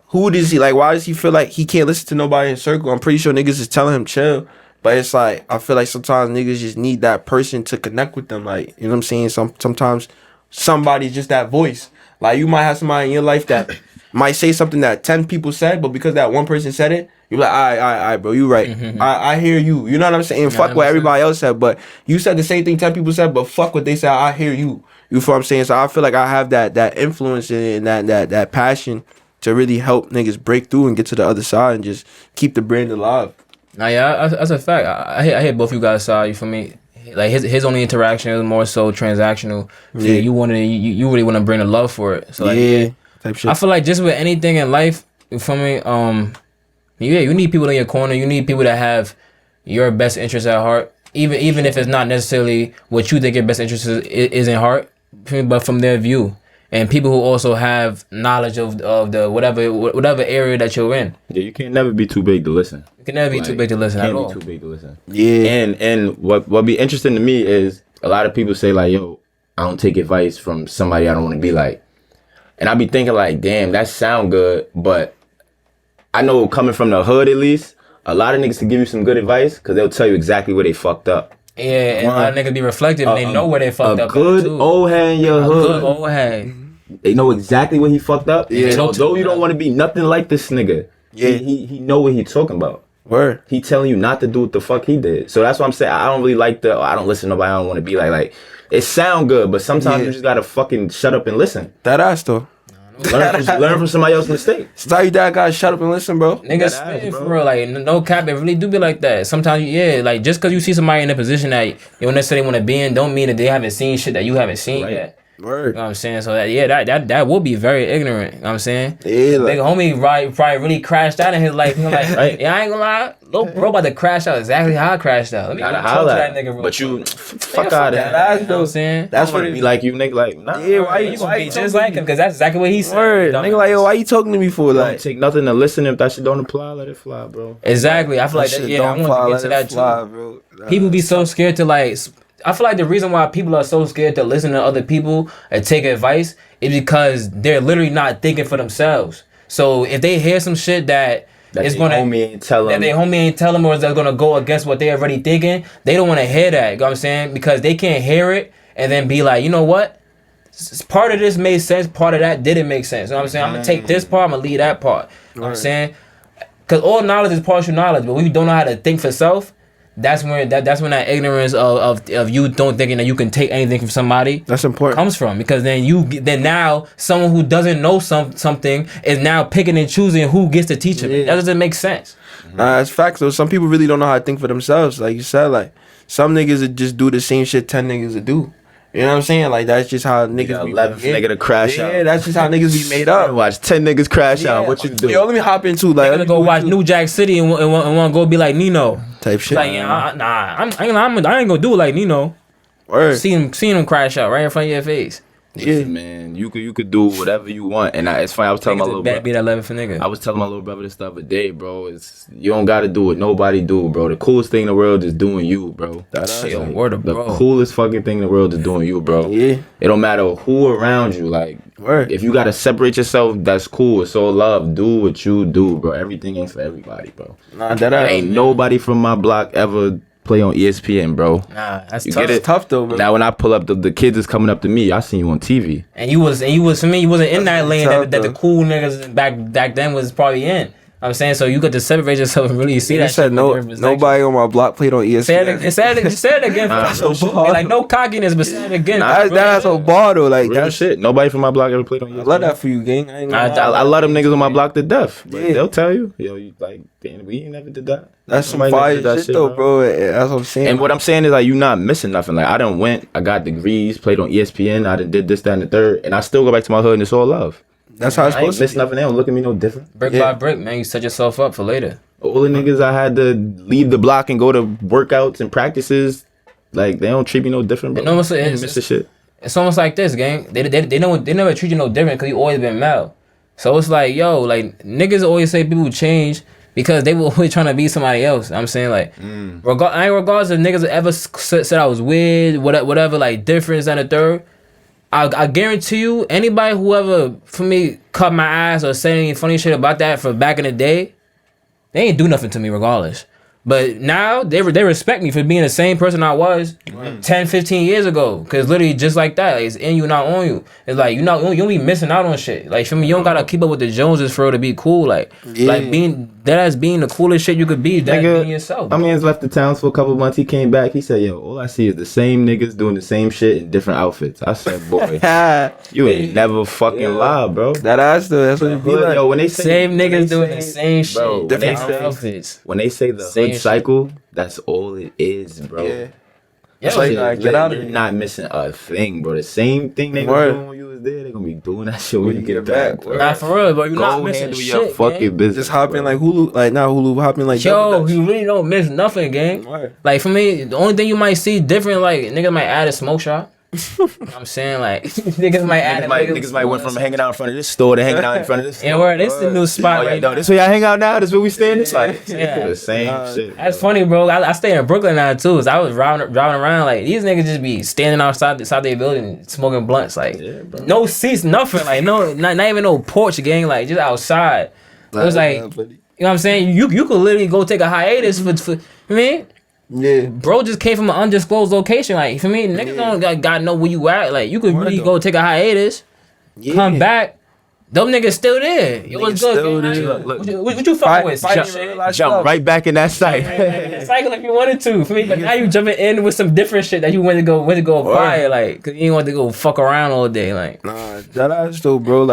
who does he, like, why does he feel like he can't listen to nobody in his circle? I'm pretty sure niggas is telling him chill. But it's like, I feel like sometimes niggas just need that person to connect with them. Like, you know what I'm saying? Sometimes somebody's just that voice. Like, you might have somebody in your life that might say something that 10 people said, but because that one person said it, you're like, all right, bro, you right. I hear you. You know what I'm saying? Fuck what everybody else said, but you said the same thing 10 people said, but fuck what they said. I hear you. You feel what I'm saying? So I feel like I have that influence and that passion to really help niggas break through and get to the other side and just keep the brand alive. Nah, yeah, that's a fact. I hear both you guys' side. You feel me? Like his only interaction is more so transactional. So Yeah. you really want to bring the love for it. So like, Yeah, type shit. I feel like just with anything in life, you feel me? You need people in your corner. You need people that have your best interest at heart. Even if it's not necessarily what you think your best interest is in heart, but from their view. And people who also have knowledge of the whatever area that you're in. Yeah, you can't never be too big to listen. You can never be too big to listen at all. Can't be too big to listen. Yeah. And what be interesting to me is a lot of people say like, yo, I don't take advice from somebody I don't want to be like. And I be thinking like, damn, that sound good, but I know coming from the hood at least, a lot of niggas can give you some good advice because they'll tell you exactly where they fucked up. Yeah, and a lot of niggas be reflective and they know where they fucked up. A good old head in your hood. Good old head. They know exactly where he fucked up. Yeah. Although you don't want to be nothing like this nigga. Yeah. He know what he talking about. Word. He telling you not to do what the fuck he did. So that's why I'm saying I don't really like I don't listen to nobody I don't want to be like it sound good, but sometimes you just gotta fucking shut up and listen. That ass though. Learn from somebody else's mistake. Tell you that guy shut up and listen, bro. Niggas spitting for real, like no cap, it really do be like that. Sometimes, like just because you see somebody in a position that you don't necessarily want to be in, don't mean that they haven't seen shit that you haven't seen yet. Word. You know what I'm saying? So that will be very ignorant. You know what I'm saying? Yeah, like, Big homie probably really crashed out in his life. He's like, right. Yeah, I ain't gonna lie, little bro about to crash out exactly how I crashed out. Let me talk to that nigga real but quick. you fuck out of that. that. You know what I'm saying? That's what it it be like you nigga like nah. Yeah, why You gonna be just like him because that's exactly what he said. Word. Nigga like, yo, why you talking to me for? Don't Like, take nothing to listen. If that shit don't apply, let it fly, bro. Exactly. I feel like shit I don't want to get to that too. bro. People be so scared to like. I feel like the reason why people are so scared to listen to other people and take advice is because they're literally not thinking for themselves. So if they hear some shit that is gonna homie ain't tell them, that they homie ain't tell them, or is that gonna go against what they already thinking, they don't want to hear that. You know what I'm saying? Because they can't hear it and then be like, you know what? Part of this made sense. Part of that didn't make sense. You know what I'm saying? I'm gonna take this part. I'm gonna leave that part. You know what I'm saying? Because all knowledge is partial knowledge, but when you don't know how to think for self, that's when that ignorance of you don't thinking that you can take anything from somebody That's important. comes from. Because then now someone who doesn't know something is now picking and choosing who gets to teach them. Yeah. That doesn't make sense. Nah, it's facts though. Some people really don't know how to think for themselves. Like you said, like some niggas would just do the same shit 10 niggas would do. You know what I'm saying? Like that's just how niggas be 11th nigga to crash out. Yeah, that's just how niggas be made up. Watch 10 niggas crash out. What you do? Yo, let me hop into like I'm gonna go watch New Jack City and want to go be like Nino. type shit. Like I ain't gonna do it like Nino. Word. Seeing him crash out right in front of your face. Yeah, Man, you could do whatever you want, and it's funny. I was telling my little brother. Be that 11 for nigga. I was telling my little brother this the other day, bro. You don't gotta do what nobody do, bro. The coolest thing in the world is doing you, bro. That's shit. Word of The bro. coolest fucking thing in the world is doing you, bro. Yeah. It don't matter who around you. Like, Word. if you gotta separate yourself, that's cool. It's all love. Do what you do, bro. Everything ain't for everybody, bro. Nah, that ass. Ain't nobody from my block ever play on ESPN, bro. Nah, that's You tough. get it? It's tough though, bro. Now when I pull up, the kids is coming up to me. I seen you on TV. And you was for me, you wasn't in that lane tough, that the though. cool niggas back then was probably in. I'm saying, so you got to separate yourself and really see You that said shit. no, from different perspectives. nobody on my block played on ESPN. Say it again. Like no cockiness, but say it again. That's a bar though. Like Real that's shit. Nobody from my block ever played on ESPN. I love that for you, gang. I ain't gonna lie. I love them niggas on my block to death. But Yeah. they'll tell you, yo, you like, damn, we ain't never did that. That's some Somebody never fire did that shit though, bro. That's what I'm saying. And what I'm saying is like, you not missing nothing. Like I done went, I got degrees, played on ESPN, I done did this, that, and the third, and I still go back to my hood and it's all love. That's how it's I ain't supposed to miss be. nothing. They don't look at me no different. Brick by brick, man, you set yourself up for later. All the niggas I had to leave the block and go to workouts and practices, like they don't treat me no different, bro. And almost, I ain't miss the shit. It's almost like this, gang. They never treat you no different because you always been Mel. So it's like, yo, like niggas always say people change, because they were always trying to be somebody else. I'm saying like, I ain't regardless if niggas ever said I was weird, whatever, like difference and a third. I guarantee you, anybody who ever for me cut my ass or said any funny shit about that for back in the day, they ain't do nothing to me regardless. But now they respect me for being the same person I was 10, 15 years ago. Cause literally just like that, like, it's in you, not on you. It's like you don't be missing out on shit. Like for me, you don't gotta keep up with the Joneses for real to be cool. Like being the coolest shit you could be. That being yourself. My man's left the towns for a couple months. He came back. He said, "Yo, all I see is the same niggas doing the same shit in different outfits." I said, "Boy, you ain't never fucking lie, bro." That's what it be like. Yo, when they say same niggas doing the same shit, bro, different outfits. When they say the hood cycle, that's all it is, bro. Yeah. It's like, get out of here. You're not missing a thing, bro. The same thing they were doing when you was there, they gonna be doing that shit when you get back. Nah, for real, bro. You're not missing handle shit, your fucking business. Just hop in like Hulu, like not Hulu, hop in like yo, you really don't miss nothing, gang. Right. Like for me, the only thing you might see different, like niggas might add a smoke shop. You know what I'm saying, like niggas might went from hanging out in front of this store to hanging out in front of this store. And where this the new spot right now. This where y'all hang out now? This where we staying? It's like the same shit. That's funny, bro. I stay in Brooklyn now too. So I was driving around like these niggas just be standing outside their building smoking blunts, like no seats, nothing, like no, not even no porch, gang, like just outside. It was like, you know what I'm saying? You could literally go take a hiatus for I mean. Yeah, bro just came from an undisclosed location. Like for me, niggas don't got know where you at. Like you could really go take a hiatus, come back. Them niggas still there. It was good. What you fucking with? Jump right back in that site. Cycle if you wanted to. For me, but now you jumping in with some different shit that you went to go acquire. Like, cause you didn't want to go fuck around all day. Like, nah, that still, bro.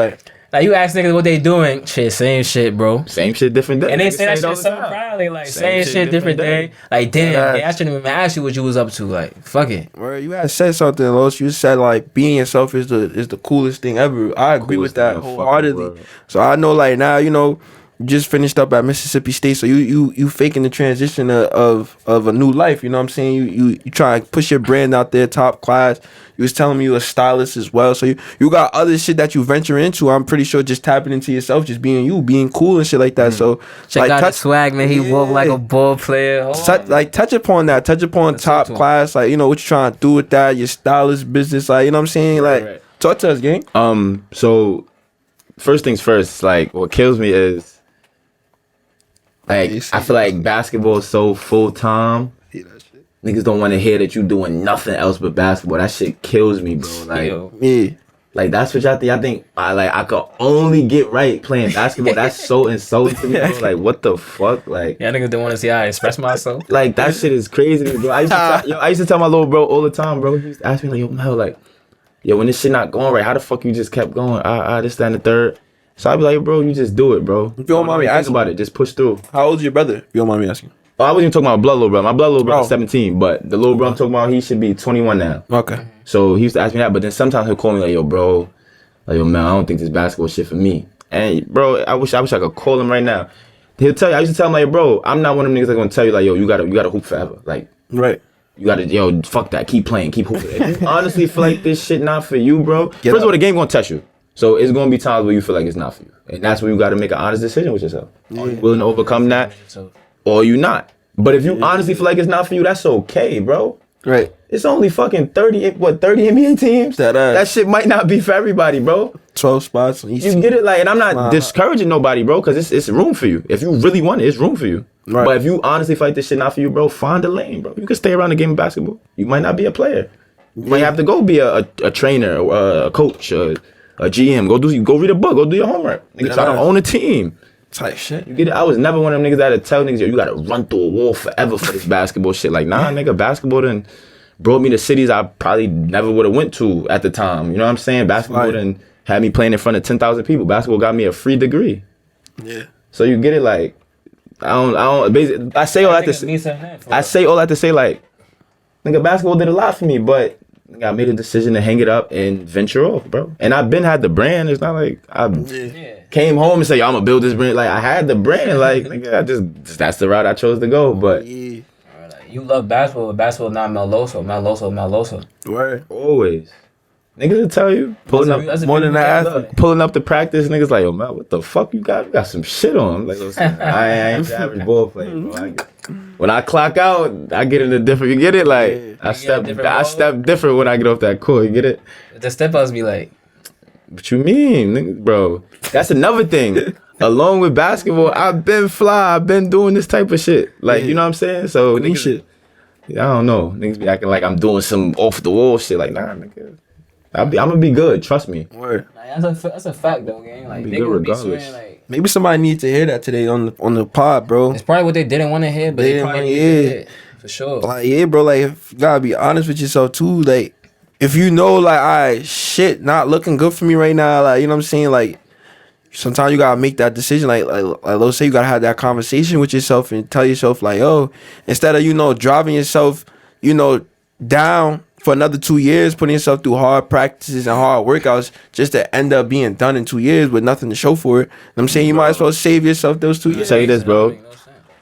Like you ask niggas what they doing, shit, same shit, bro. Same shit, different day. And they say that shit so proudly, like same shit, different day. Like damn, I shouldn't even ask you what you was up to. Like fuck it. Bro, you had said something, Los. You said like being yourself is the coolest thing ever. I agree with that wholeheartedly. So I know like now you just finished up at Mississippi State, so you faking the transition of a new life. You know what I'm saying? You try to push your brand out there, top class. You was telling me you a stylist as well, so you got other shit that you venture into. I'm pretty sure just tapping into yourself, just being you, being cool and shit like that. So check out the swag, man. He walk like a ball player. Touch upon that. Touch upon top class. Like what you trying to do with that? Your stylist business. Like you know what I'm saying? Like talk to us, gang. So first things first. Like what kills me is like I feel like basketball is so full time. Niggas don't want to hear that you doing nothing else but basketball. That shit kills me, bro. Like, like that's what y'all think. I think I could only get right playing basketball. That's so insulting to me, bro. Like, what the fuck? Like, yeah, niggas don't want to see how I express myself. Like that shit is crazy to me, bro. I used to tell my little bro all the time, bro. He used to ask me like, yo, Mel, like, yo, when this shit not going right, how the fuck you just kept going? This, that, and the third. So I'd be like, bro, you just do it, bro. If you don't mind me asking about it, just push through. How old is your brother? If you don't mind me asking. Oh, I wasn't even talking about my blood little brother. My blood little brother is 17, but the little bro I'm talking about, he should be 21 now. Okay. So he used to ask me that, but then sometimes he'll call me like, yo, bro, like, yo, man, I don't think this basketball shit for me. And bro, I wish I could call him right now. He'll tell you. I used to tell him like, bro, I'm not one of them niggas that's gonna tell you like, yo, you gotta hoop forever. Like, right. You gotta, yo, fuck that. Keep playing. Keep hooping. If you honestly feel like this shit not for you, bro. First of all, the game gonna test you. So it's gonna be times where you feel like it's not for you, and that's where you gotta make an honest decision with yourself. Are you willing to overcome that, or you not? But if you honestly feel like it's not for you, that's okay, bro. Right. It's only fucking 30 NBA teams? That shit might not be for everybody, bro. 12 spots on each team. Get it? Like, and I'm not discouraging nobody, bro, because it's room for you. If you really want it, it's room for you. Right. But if you honestly feel like this shit not for you, bro, find a lane, bro. You can stay around the game of basketball. You might not be a player. You might have to go be a trainer, or a coach, a GM. Go read a book. Go do your homework. Nigga, try to own a team. Type shit. You get it? I was never one of them niggas that would tell niggas, yo, you gotta run through a wall forever for this basketball shit. Like, nah, nigga, basketball done brought me to cities I probably never would have went to at the time. You know what I'm saying? Basketball done had me playing in front of 10,000 people. Basketball got me a free degree. Yeah. So you get it? Like, I say all that to say, like, nigga, basketball did a lot for me, but I made a decision to hang it up and venture off, bro. And I've been had the brand. It's not like I came home and say, yo, I'm gonna build this brand. Like, I had the brand. Like, nigga, I just that's the route I chose to go. But you love basketball, but basketball not Mel Loso. Mel Loso. Word. Always. Niggas will tell you pulling up That's a more than big that. look. pulling up the practice. Niggas like, yo, man, what the fuck you got? You got some shit on. Like, listen, I ain't the average ball player, bro. When I clock out, I get in a different. You get it? Like I step different when I get off that court. You get it? The step ups be like, What you mean, nigga, bro? That's another thing. Along with basketball, I've been fly. I've been doing this type of shit. Like, you know what I'm saying? So niggas, shit. I don't know. Niggas be acting like I'm doing some off the wall shit. Like, nah, nigga. I'm gonna be good. Trust me. Word. that's a fact though, gang. Like Be niggas good be regardless. swearing like. Maybe somebody needs to hear that today on the pod, bro. It's probably what they didn't want to hear, but They they didn't probably wanna needed hear. to hear. For sure. Like, yeah, bro, like, you gotta be honest with yourself, too. Like, if you know, like, alright, shit, not looking good for me right now, like, you know what I'm saying? Like, sometimes you gotta make that decision. Like let's say you gotta have that conversation with yourself and tell yourself, like, oh, instead of, driving yourself, down for another 2 years, putting yourself through hard practices and hard workouts just to end up being done in 2 years with nothing to show for it. You know what I'm saying? You might as well save yourself those 2 years. Tell you this, bro.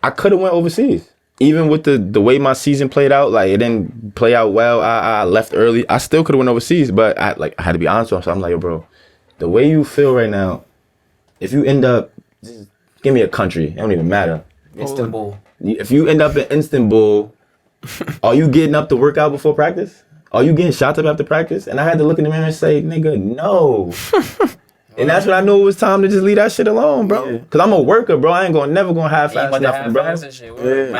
I could have went overseas. Even with the way my season played out, like it didn't play out well. I left early. I still could have went overseas, but I had to be honest with myself. I'm like, yo, bro, the way you feel right now, if you end up, just give me a country. It don't even matter. Istanbul. If you end up in Istanbul, are you getting up to work out before practice? Are you getting shots up after practice? And I had to look in the mirror and say, nigga, no. And that's when I knew it was time to just leave that shit alone, bro. Yeah. Cause I'm a worker, bro. I ain't never gonna half-ass nothing, bro.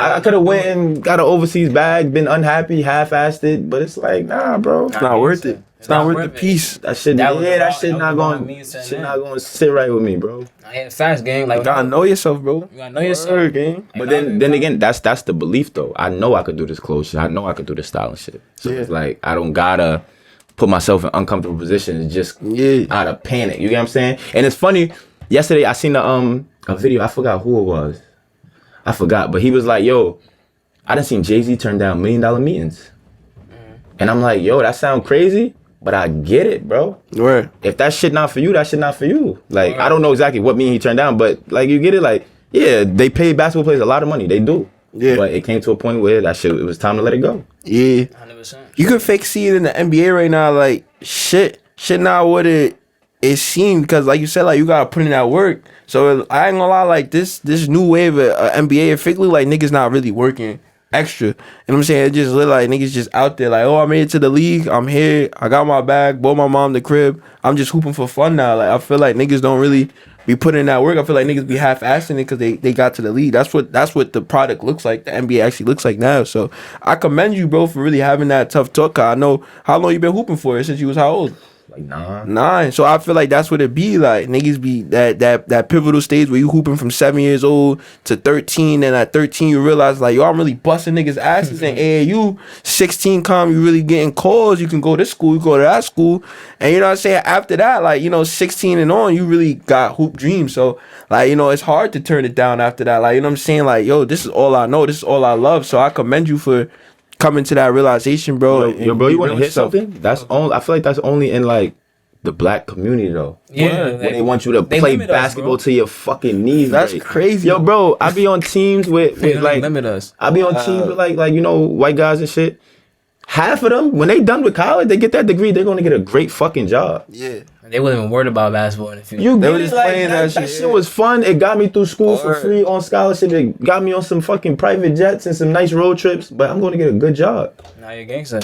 I could have went and got an overseas bag, been unhappy, half-assed it, but it's like, nah, bro. It's not worth it. It's not worth the peace. That shit, that shit not gonna sit right with me, bro. Fast game, like You gotta know yourself, bro. you gotta know yourself. Word, gang. But then again, that's the belief though. I know I could do this clothes shit. I know I could do this styling shit. So it's like I don't gotta put myself in uncomfortable positions just out of panic. You get what I'm saying? And it's funny. Yesterday I seen a video. I forgot who it was. I forgot, but he was like, "Yo, I done seen Jay-Z turn down $1 million meetings," and I'm like, "Yo, that sound crazy." But I get it, bro. Word. If that shit not for you, that shit not for you. Like, I don't know exactly what meeting he turned down, but like, you get it? Like, yeah, they pay basketball players a lot of money. They do. Yeah. But it came to a point where that shit, it was time to let it go. Yeah. 100%. You can fake see it in the NBA right now, like shit not what it seemed, because like you said, like you gotta put in that work. So I ain't gonna lie, like this new wave of NBA, it fake look like niggas not really working extra. You know what I'm saying? It just look like niggas just out there like, oh, I made it to the league, I'm here, I got my bag, bought my mom the crib, I'm just hooping for fun now. Like I feel like niggas don't really be putting in that work. I feel like niggas be half-assing it because they got to the league. That's what the product looks like. The NBA actually looks like now. So I commend you, bro, for really having that tough talk. 'Cause I know how long you been hooping for since you was how old? Like, nah. 9. So I feel like that's what it be like. Niggas be that pivotal stage where you hooping from 7 years old to 13, and at 13 you realize like, yo, I'm really busting niggas asses in AAU. 16 come, you really getting calls. You can go to this school, you go to that school, and you know what I'm saying. After that, like 16 and on, you really got hoop dreams. So like it's hard to turn it down after that. Like you know what I'm saying. Like yo, this is all I know. This is all I love. So I commend you for coming to that realization, bro. Yo, bro, you want to hit something? That's only. I feel like that's only in like the black community though. Yeah, when they want you to play basketball to your fucking knees. That's right? crazy. Yo, bro, I be on teams with like limit us. I be on teams with like white guys and shit. Half of them, when they done with college, they get that degree, they're gonna get a great fucking job. Yeah. They wasn't even worried about basketball in the future. You They get were it? just Like, playing that that shit, shit was fun. It got me through school for Word. free on scholarship. It got me on some fucking private jets and some nice road trips. But I'm going to get a good job. Now you're a gangster.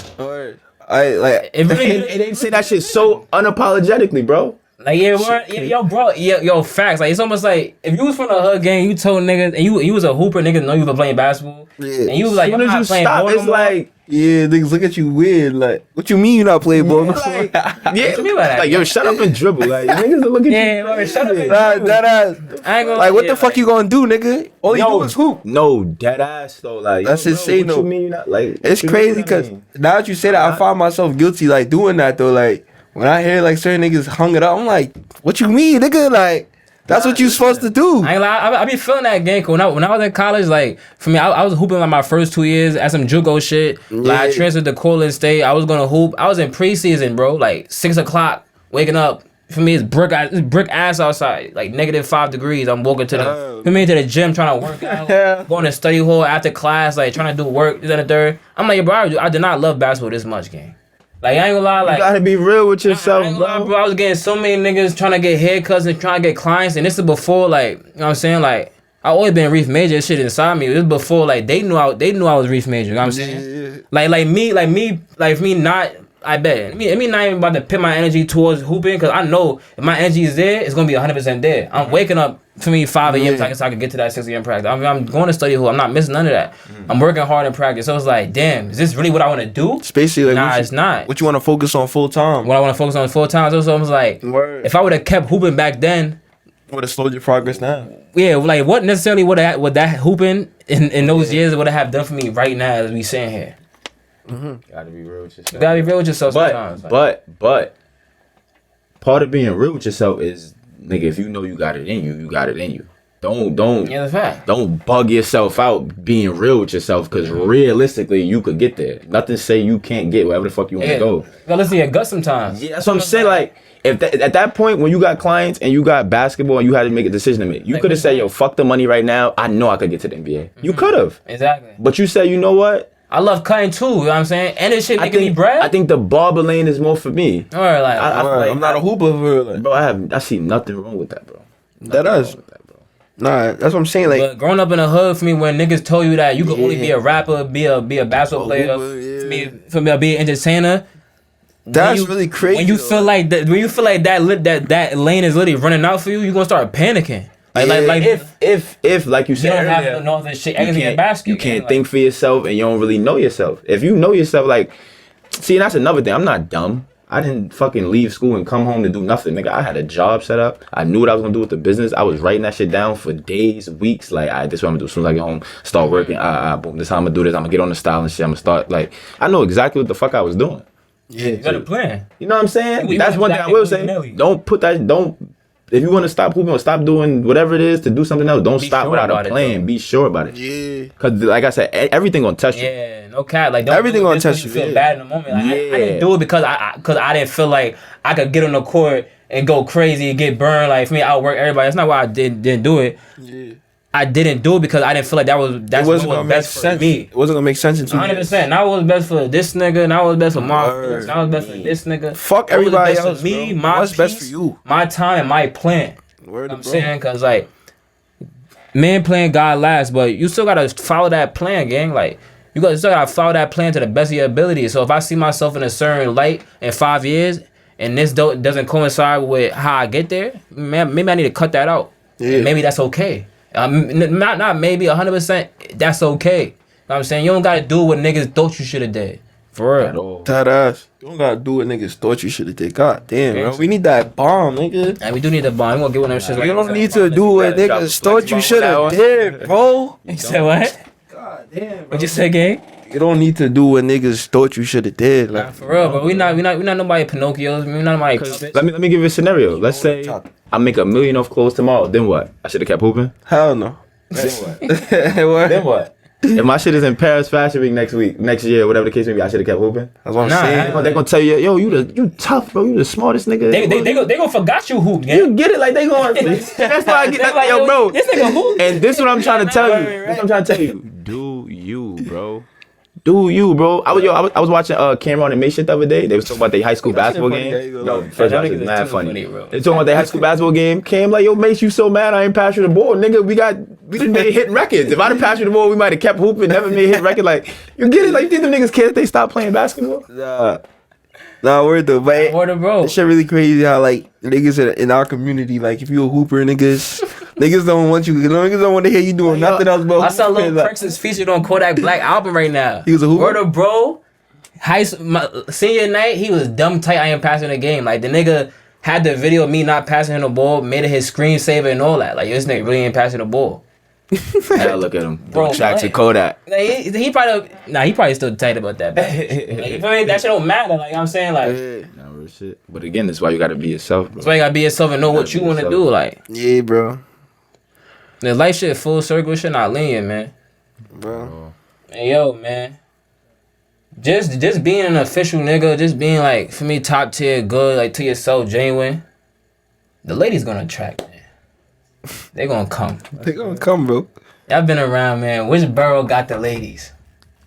I like. If And they say that shit so unapologetically, bro. Like yo, facts. Like it's almost like if you was from the hood gang, you told niggas, and you was a hooper, niggas know you was playing basketball, Yeah. and you was like, As soon I'm as not you playing stop, ball it's no more. like, Yeah, niggas look at you weird. Like, what you mean you not playing ball? yeah, What you mean by that? like yo, shut up and dribble. Like niggas are looking. Yeah, bro, shut up. That ass. I ain't gonna Like, what the fuck you gonna do, nigga? All you do is hoop. No, dead ass though. Like That's yo, insane, What though. you mean you not like? It's what you crazy mean because I mean? now that you say that, I find myself guilty like doing that though. Like when I hear like certain niggas hung it up, I'm like, what you mean, nigga? Like that's what you supposed to do. I ain't lie, I be feeling that gang. When I was in college, like for me, I was hooping like my first 2 years at some JUCO shit. Like I Yeah. transferred to Cortland State. I was gonna hoop. I was in preseason, bro. Like 6 o'clock, waking up. For me, it's brick ass outside, like -5 degrees. I'm walking to the gym trying to work out, going to study hall after class, like trying to do work. This and the third. I'm like, bro, I did not love basketball this much, gang. Like, I ain't gonna lie, like, You gotta be real with yourself, I ain't gonna lie, bro. I was getting so many niggas trying to get haircuts and trying to get clients, and this is before, like, you know what I'm saying? Like, I always been Reef Major, shit inside me. It was before, like, they knew I was Reef Major, you know what I'm saying? Yeah. Like me not, I bet. Me not even about to put my energy towards hooping, because I know if my energy is there, it's gonna be 100% there. I'm waking up, for me, 5 a.m. so I can get to that 6 a.m. practice. I'm going to study hoop. I'm not missing none of that. I'm working hard in practice. So it's like, damn, is this really what I want to do? It's basically like, it's not. What you want to focus on full time? What I want to focus on full time. So I was like, if I would have kept hooping back then, would have slowed your progress now. Yeah, like what necessarily would that hooping in those years would have done for me right now as we sitting here? Gotta be real with yourself. You gotta be real with yourself sometimes. But part of being real with yourself is, nigga, if you know you got it in you, you got it in you. Don't Yeah, that's fact. Don't bug yourself out being real with yourself, because realistically you could get there. Nothing say you can't get wherever the fuck you want to go. You gotta listen to your gut sometimes. Yeah, that's what I'm saying. Like, if at that point when you got clients and you got basketball and you had to make a decision to make, you could have said, yo, fuck the money right now. I know I could get to the NBA. You could have. Exactly. But you said, you know what? I love cutting too, you know what I'm saying? And this shit making me bread. I think the barber lane is more for me. Or like, I'm not a hooper for like. Bro, I see nothing wrong with that, bro. That is. Nah, that's what I'm saying. Like, but growing up in the hood, for me, when niggas told you that you could only be a rapper, be a basketball player, for me, be an entertainer. That's really crazy. When you feel like that, that lane is literally running out for you, you gonna start panicking. Like if like you you said don't have earlier, to know this shit. You can't think for yourself and you don't really know yourself. If you know yourself, like, see, and that's another thing. I'm not dumb. I didn't fucking leave school and come home to do nothing, nigga. I had a job set up. I knew what I was gonna do with the business. I was writing that shit down for days, weeks. Like, this is what I'm gonna do. As soon as I get home, start working. Boom, this is how I'm gonna do this. I'm gonna get on the style and shit. I'm gonna start, like, I know exactly what the fuck I was doing. Yeah, you got a plan. You know what I'm saying? You That's one thing I will say. If you want to stop hooping or stop doing whatever it is to do something else, don't stop without a plan. Be sure about it. Yeah. Because, like I said, everything gonna touch you. Yeah, no cap. Like, everything gonna touch you. Feel bad in the moment. Like, I didn't do it because I didn't feel like I could get on the court and go crazy and get burned. Like, for me, outwork everybody. That's not why I didn't do it. Yeah. I didn't do it because I didn't feel like that's what was best for me. It wasn't gonna make sense until 100%. Now what was best for this nigga. Now what was best for my. Now what was best for this nigga. Fuck everybody else. For me, bro. What's best for you? My time and my plan. Word, I'm saying, cause like, man, plan God last, but you still gotta follow that plan, gang. Like, you still gotta follow that plan to the best of your ability. So if I see myself in a certain light in 5 years, and this doesn't coincide with how I get there, man, maybe I need to cut that out. Yeah. Maybe that's okay. Not maybe 100%. That's okay. You know what I'm saying? You don't gotta do what niggas thought you should have did. For real. That ass. You don't gotta do what niggas thought you should have did. God damn, bro. We need that bomb, nigga. And we do need that bomb. We gonna get one of them shit. You don't need to do what niggas thought you should have did, bro. You said what? God damn, bro. What you say, gang? You don't need to do what niggas thought you should have did. Like, nah, for real, but we not nobody Pinocchios. We not nobody. Let me give you a scenario. Let's say I make $1 million off clothes tomorrow. Then what? I should have kept hooping. Hell no. Then what? Then what? If my shit is in Paris Fashion Week next year, whatever the case may be, I should have kept hooping. That's what I'm saying. They're gonna tell you, yo, you tough, bro. You the smartest nigga. They gonna forgot you hoop, yeah. You get it, like they gonna. That's why I get that, like, yo, bro. This nigga hoop. And this is what I'm trying to tell you. This is what I'm trying to tell you. Do you, bro? Do you, bro? I was watching Cameron and May shit the other day. They was talking about their high school basketball game. No, first of all, it's mad funny. They talking about their high school basketball game. Cam like, yo, Mace, you so mad I ain't passed you the ball, nigga. We done made hit records. If I'd have passed you the ball, we might have kept hooping, never made hit record. Like, you get it? Like, you think them niggas care if they stop playing basketball? Nah, word though, but bro. That shit really crazy how like niggas in our community, like if you a hooper, niggas don't want you. Niggas don't want to hear you doing nothing else, bro. I saw Lil Perks is featured on Kodak Black album right now. He was a hooper. Word up, bro. Senior night, he was dumb tight. I ain't passing the game. Like the nigga had the video of me not passing him the ball, made it his screensaver and all that. Like this nigga really ain't passing the ball. Yeah, look at him. Bro, shout to Kodak. Like, he probably still tight about that. Like, that shit don't matter. Like I'm saying, like. Nah, real shit. But again, that's why you gotta be yourself, bro. That's why you gotta be yourself and know what you want to do. Like, yeah, bro. The life shit full circle shit not lenient, man. Bro. And yo, man. Just being an official nigga, just being like, for me, top tier, good, like to yourself, genuine. The ladies gonna attract, man. They gonna come. They gonna come, bro. Y'all been around, man. Which borough got the ladies?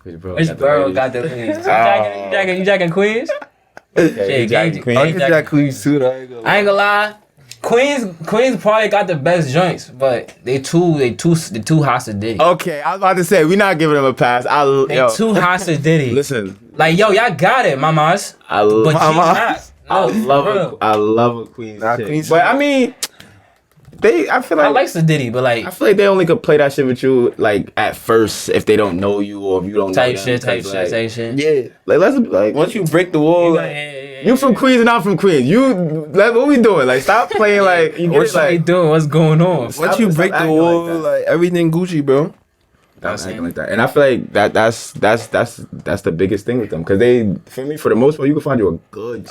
Which borough got the ladies? You jacking Queens? Okay, Shit, Queen. I get that Queens too. Though. I ain't gonna lie. Queens probably got the best joints, but they too hot to Diddy. Okay, I was about to say we're not giving them a pass. They too hot to Diddy. Listen, like y'all got it, mamas. But I love a Queens chick. Queens But I mean, I feel like I like the Diddy, but like I feel like they only could play that shit with you like at first if they don't know you or if you don't know them. type shit. Yeah. Like let's like Once you break the wall, you from Queens and I'm from Queens. Like what we doing? Like stop playing like you What get you like doing? What's going on? once you break the acting wall, like that. like everything Gucci, bro. That's acting like that. And I feel like that's the biggest thing with them because they for me for the most part you can find you a good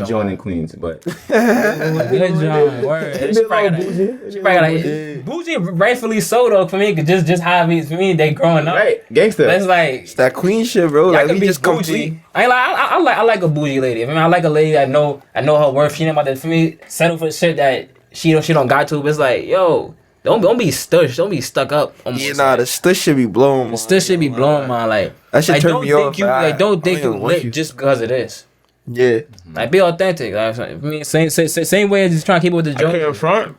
joint in Queens, but Good John, word. She probably got Bougie, rightfully so though. For me, just how it is for me. They growing up, right, gangster. That's like It's that Queen shit, bro. y'all Like can we be just come bougie. I ain't like I like a bougie lady. I mean, I like a lady that know her worth. She ain't about to for me settle for shit that she don't got to. But it's like yo. Don't be stush. Don't be stuck up. Yeah, nah, the stuff should be blown. The stush should be blowing, man. Like That shit turn me off. Don't think you don't want lit you. just because it is. Yeah. Like be authentic. Like, I mean, same way as just trying to keep it with the I can't joke. front.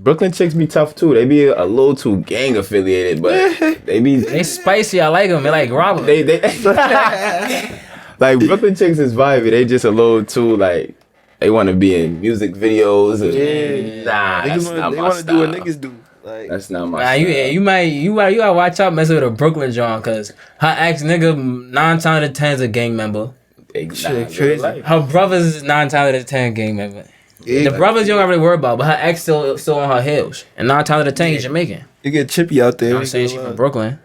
Brooklyn chicks be tough too. They be a little too gang affiliated, but They spicy. I like them. They like Robert. they like Brooklyn chicks is vibey. They just a little too like they want to be in music videos. And, nah, that's not They my want to do what style. niggas do. Like That's not my Nah, style. you gotta watch out messing with a Brooklyn John, cause her ex nigga 9 times out of 10 is a gang member. Shit, crazy. Her brothers is 9 times out of 10 gang member. Yeah. The brothers you don't really worry about, but her ex still on her heels, and 9 times out of 10 he's Jamaican. You get chippy out there. You know what I'm saying? She from Brooklyn.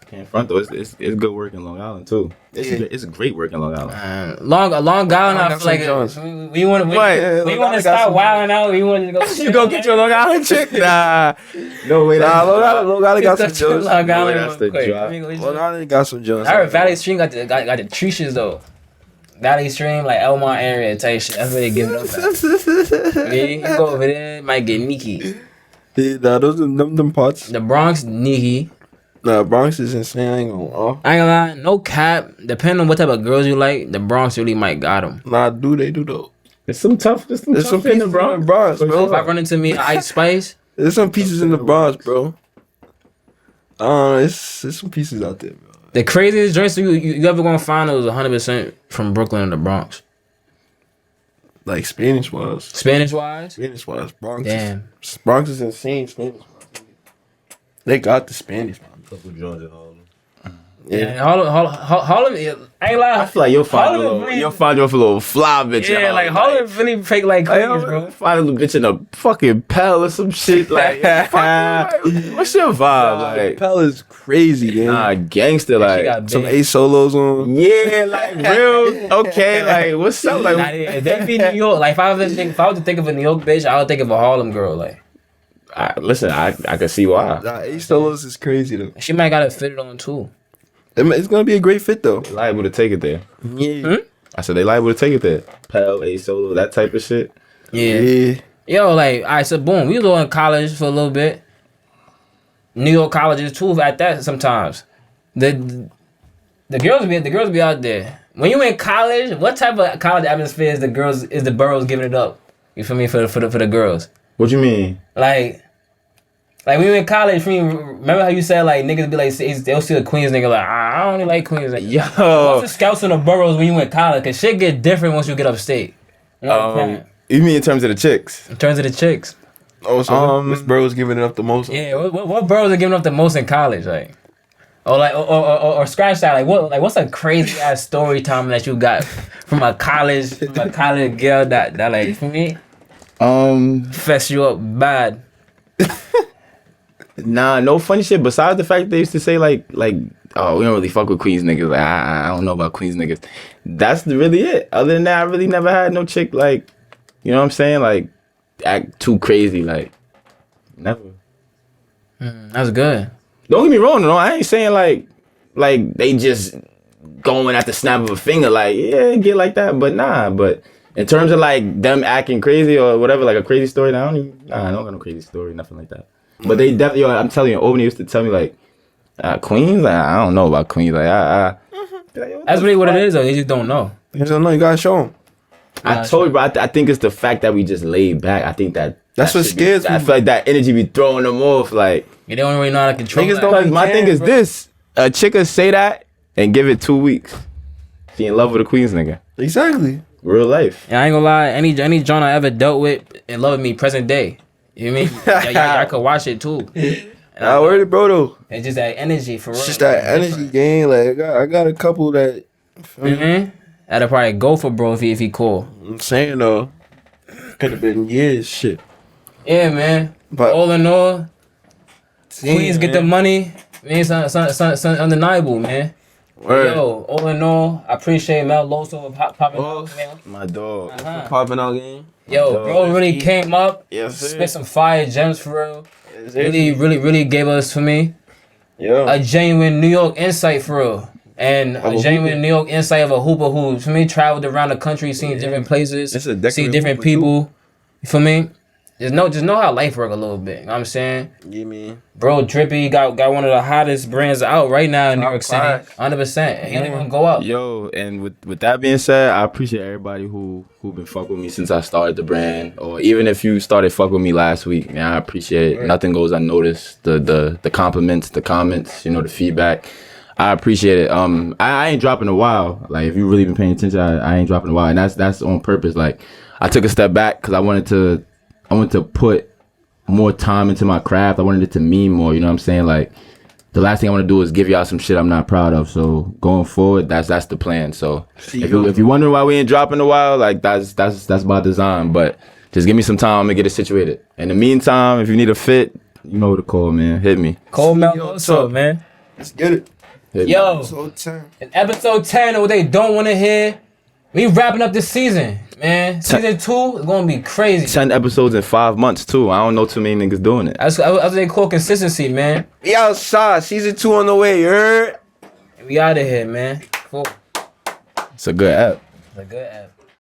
Can't front though. It's good work in Long Island too. It's great work in Long Island. Long Island, I got feel like some Johns. we want to Long Island got stop some wilding out. We want to go. You go get your Long Island chick? Nah, no way. Nah, Long Island got some Jones. Long No, Island, that's the quick. drop. Long Island got some Jones. I heard Valley Stream got the treaches though. Valley Stream like Elmont area type shit. That's where they give it up at. Yeah, you go over there, might get Nikki. Yeah, nah, those are them parts. The Bronx, Nikki. Nah, Bronx is insane. I ain't gonna lie. I ain't gonna lie, no cap. Depending on what type of girls you like, the Bronx really might got them. Nah, they do though. There's some tough. There's some There's some tough in pieces the in the Bronx. Bronx, bro. If I run into me Ice Spice, There's some pieces in the Bronx, bro. It's some pieces out there, bro. the craziest joints you ever gonna find was 100% from Brooklyn and the Bronx. Like Spanish wise, Spanish wise, Bronx. damn. Bronx is insane. Spanish. They got the Spanish, man. Couple joints in Harlem. Yeah, Harlem. I ain't lying. I feel like you'll find Harlem your little, really- you'll find your little fly bitch. in Yeah, like Harlem, Harlem really fake like Queens, bro. Find a little bitch in a fucking Pell or some shit. Like, what's your vibe? Like, Pell is crazy, man. nah, gangster. She Like, got Some big. A solos on. yeah, like real. Okay, like, what's up? Nah, Like, if they be New York, like if I was to think of a New York bitch, I would think of a Harlem girl. Like listen, I can see why. Nah, A solos is crazy though. she might gotta fit it on too. It's gonna be a great fit though. Liable to take it there. Yeah. I said they liable to take it there. Pell, A solo, that type of shit. Yeah. Yeah. Yo, like alright, so boom, we was all in college for a little bit. New York colleges too at that sometimes. The girls be out there. When you in college, what type of college atmosphere is the boroughs giving it up? You feel me for the girls? What you mean? Like when you in college, remember how you said like niggas be like they'll see a Queens nigga like I don't really like Queens. Like, Yo, what's the scouts in the boroughs when you in college? Cause shit get different once you get upstate. You know what I'm saying? you mean in terms of the chicks? In terms of the chicks. Oh, so Miss Burrow's giving it up the most. Yeah, what boroughs are giving up the most in college? Like, or scratch that. Like what's a crazy ass story time that you got from a college girl that like for me fess you up bad. Nah, no funny shit. Besides the fact they used to say like, oh, we don't really fuck with Queens niggas. Like, I don't know about Queens niggas. That's really it. Other than that, I really never had no chick like, you know what I'm saying? Like, act too crazy. Like, never. That's good. Don't get me wrong, though. I ain't saying like they just going at the snap of a finger. Like, yeah, get like that. But nah. But in terms of like them acting crazy or whatever, like a crazy story, I don't got no crazy story, nothing like that. But they definitely, I'm telling you, Albany used to tell me like, Queens. I don't know about Queens. Like, That's really what it is though. They just don't know. You don't know. You gotta show them. I told you, bro. I think it's the fact that we just laid back. I think that's what scares me. I feel like that energy be throwing them off. Like You don't really know how to control Niggas that. don't because my care, thing is bro. this: a chick could say that and give it 2 weeks. She in love with a Queens nigga. Exactly. Real life. Yeah, I ain't gonna lie. Any John I ever dealt with in love with me present day. You know what I mean? I could watch it too. I worried it, bro. Though It's just that energy for real. it's just that energy game. Like I got a couple that. Mm-hmm. I'd probably go for bro if he cool. I'm saying though, could have been years. Shit. Yeah, man. But All in all, Queens get the man. money. Man, something undeniable, man. Word. Yo, all in all, I appreciate Mel Loso popping up, man. My dog. Uh-huh. Popping out game. Yo, bro really came up, Yes, sir. spit some fire gems for real. Yes, sir. Really gave us, for me, Yo. a genuine New York insight for real. And a a genuine hooper. New York insight of a hooper who, for me, traveled around the country, seen different places, It's a decorative see different hooper, too. people. For me, just know how life work a little bit. You know what I'm saying? Yeah, man. Bro, Drippy got one of the hottest brands out right now in New Top York City. class. 100%. He don't even go out. Yo, and with that being said, I appreciate everybody who been fuck with me since I started the brand, or even if you started fuck with me last week, man, I appreciate it. Right. Nothing goes unnoticed. The compliments, the comments, the feedback. I appreciate it. I ain't dropping a while. Like if you really been paying attention, I ain't dropping a while, and that's on purpose. Like I took a step back because I wanted to put more time into my craft. I wanted it to mean more. You know what I'm saying? Like the last thing I want to do is give y'all some shit I'm not proud of. So going forward, that's the plan. So if you wondering why we ain't dropping a while, like that's by design. But just give me some time. I'm gonna get it situated. In the meantime, if you need a fit, you know who to call, man. Hit me. Cole Mel Yo, Loso, man. Let's get it. Hit me. Yo, So 10. in episode 10 of what they don't want to hear, we wrapping up this season, man. Season 2 is going to be crazy. 10 episodes in 5 months too. I don't know too many niggas doing it. That's what they call consistency, man. We outside. Season 2 on the way. You heard? We out of here, man. Cool. It's a good app. It's a good app.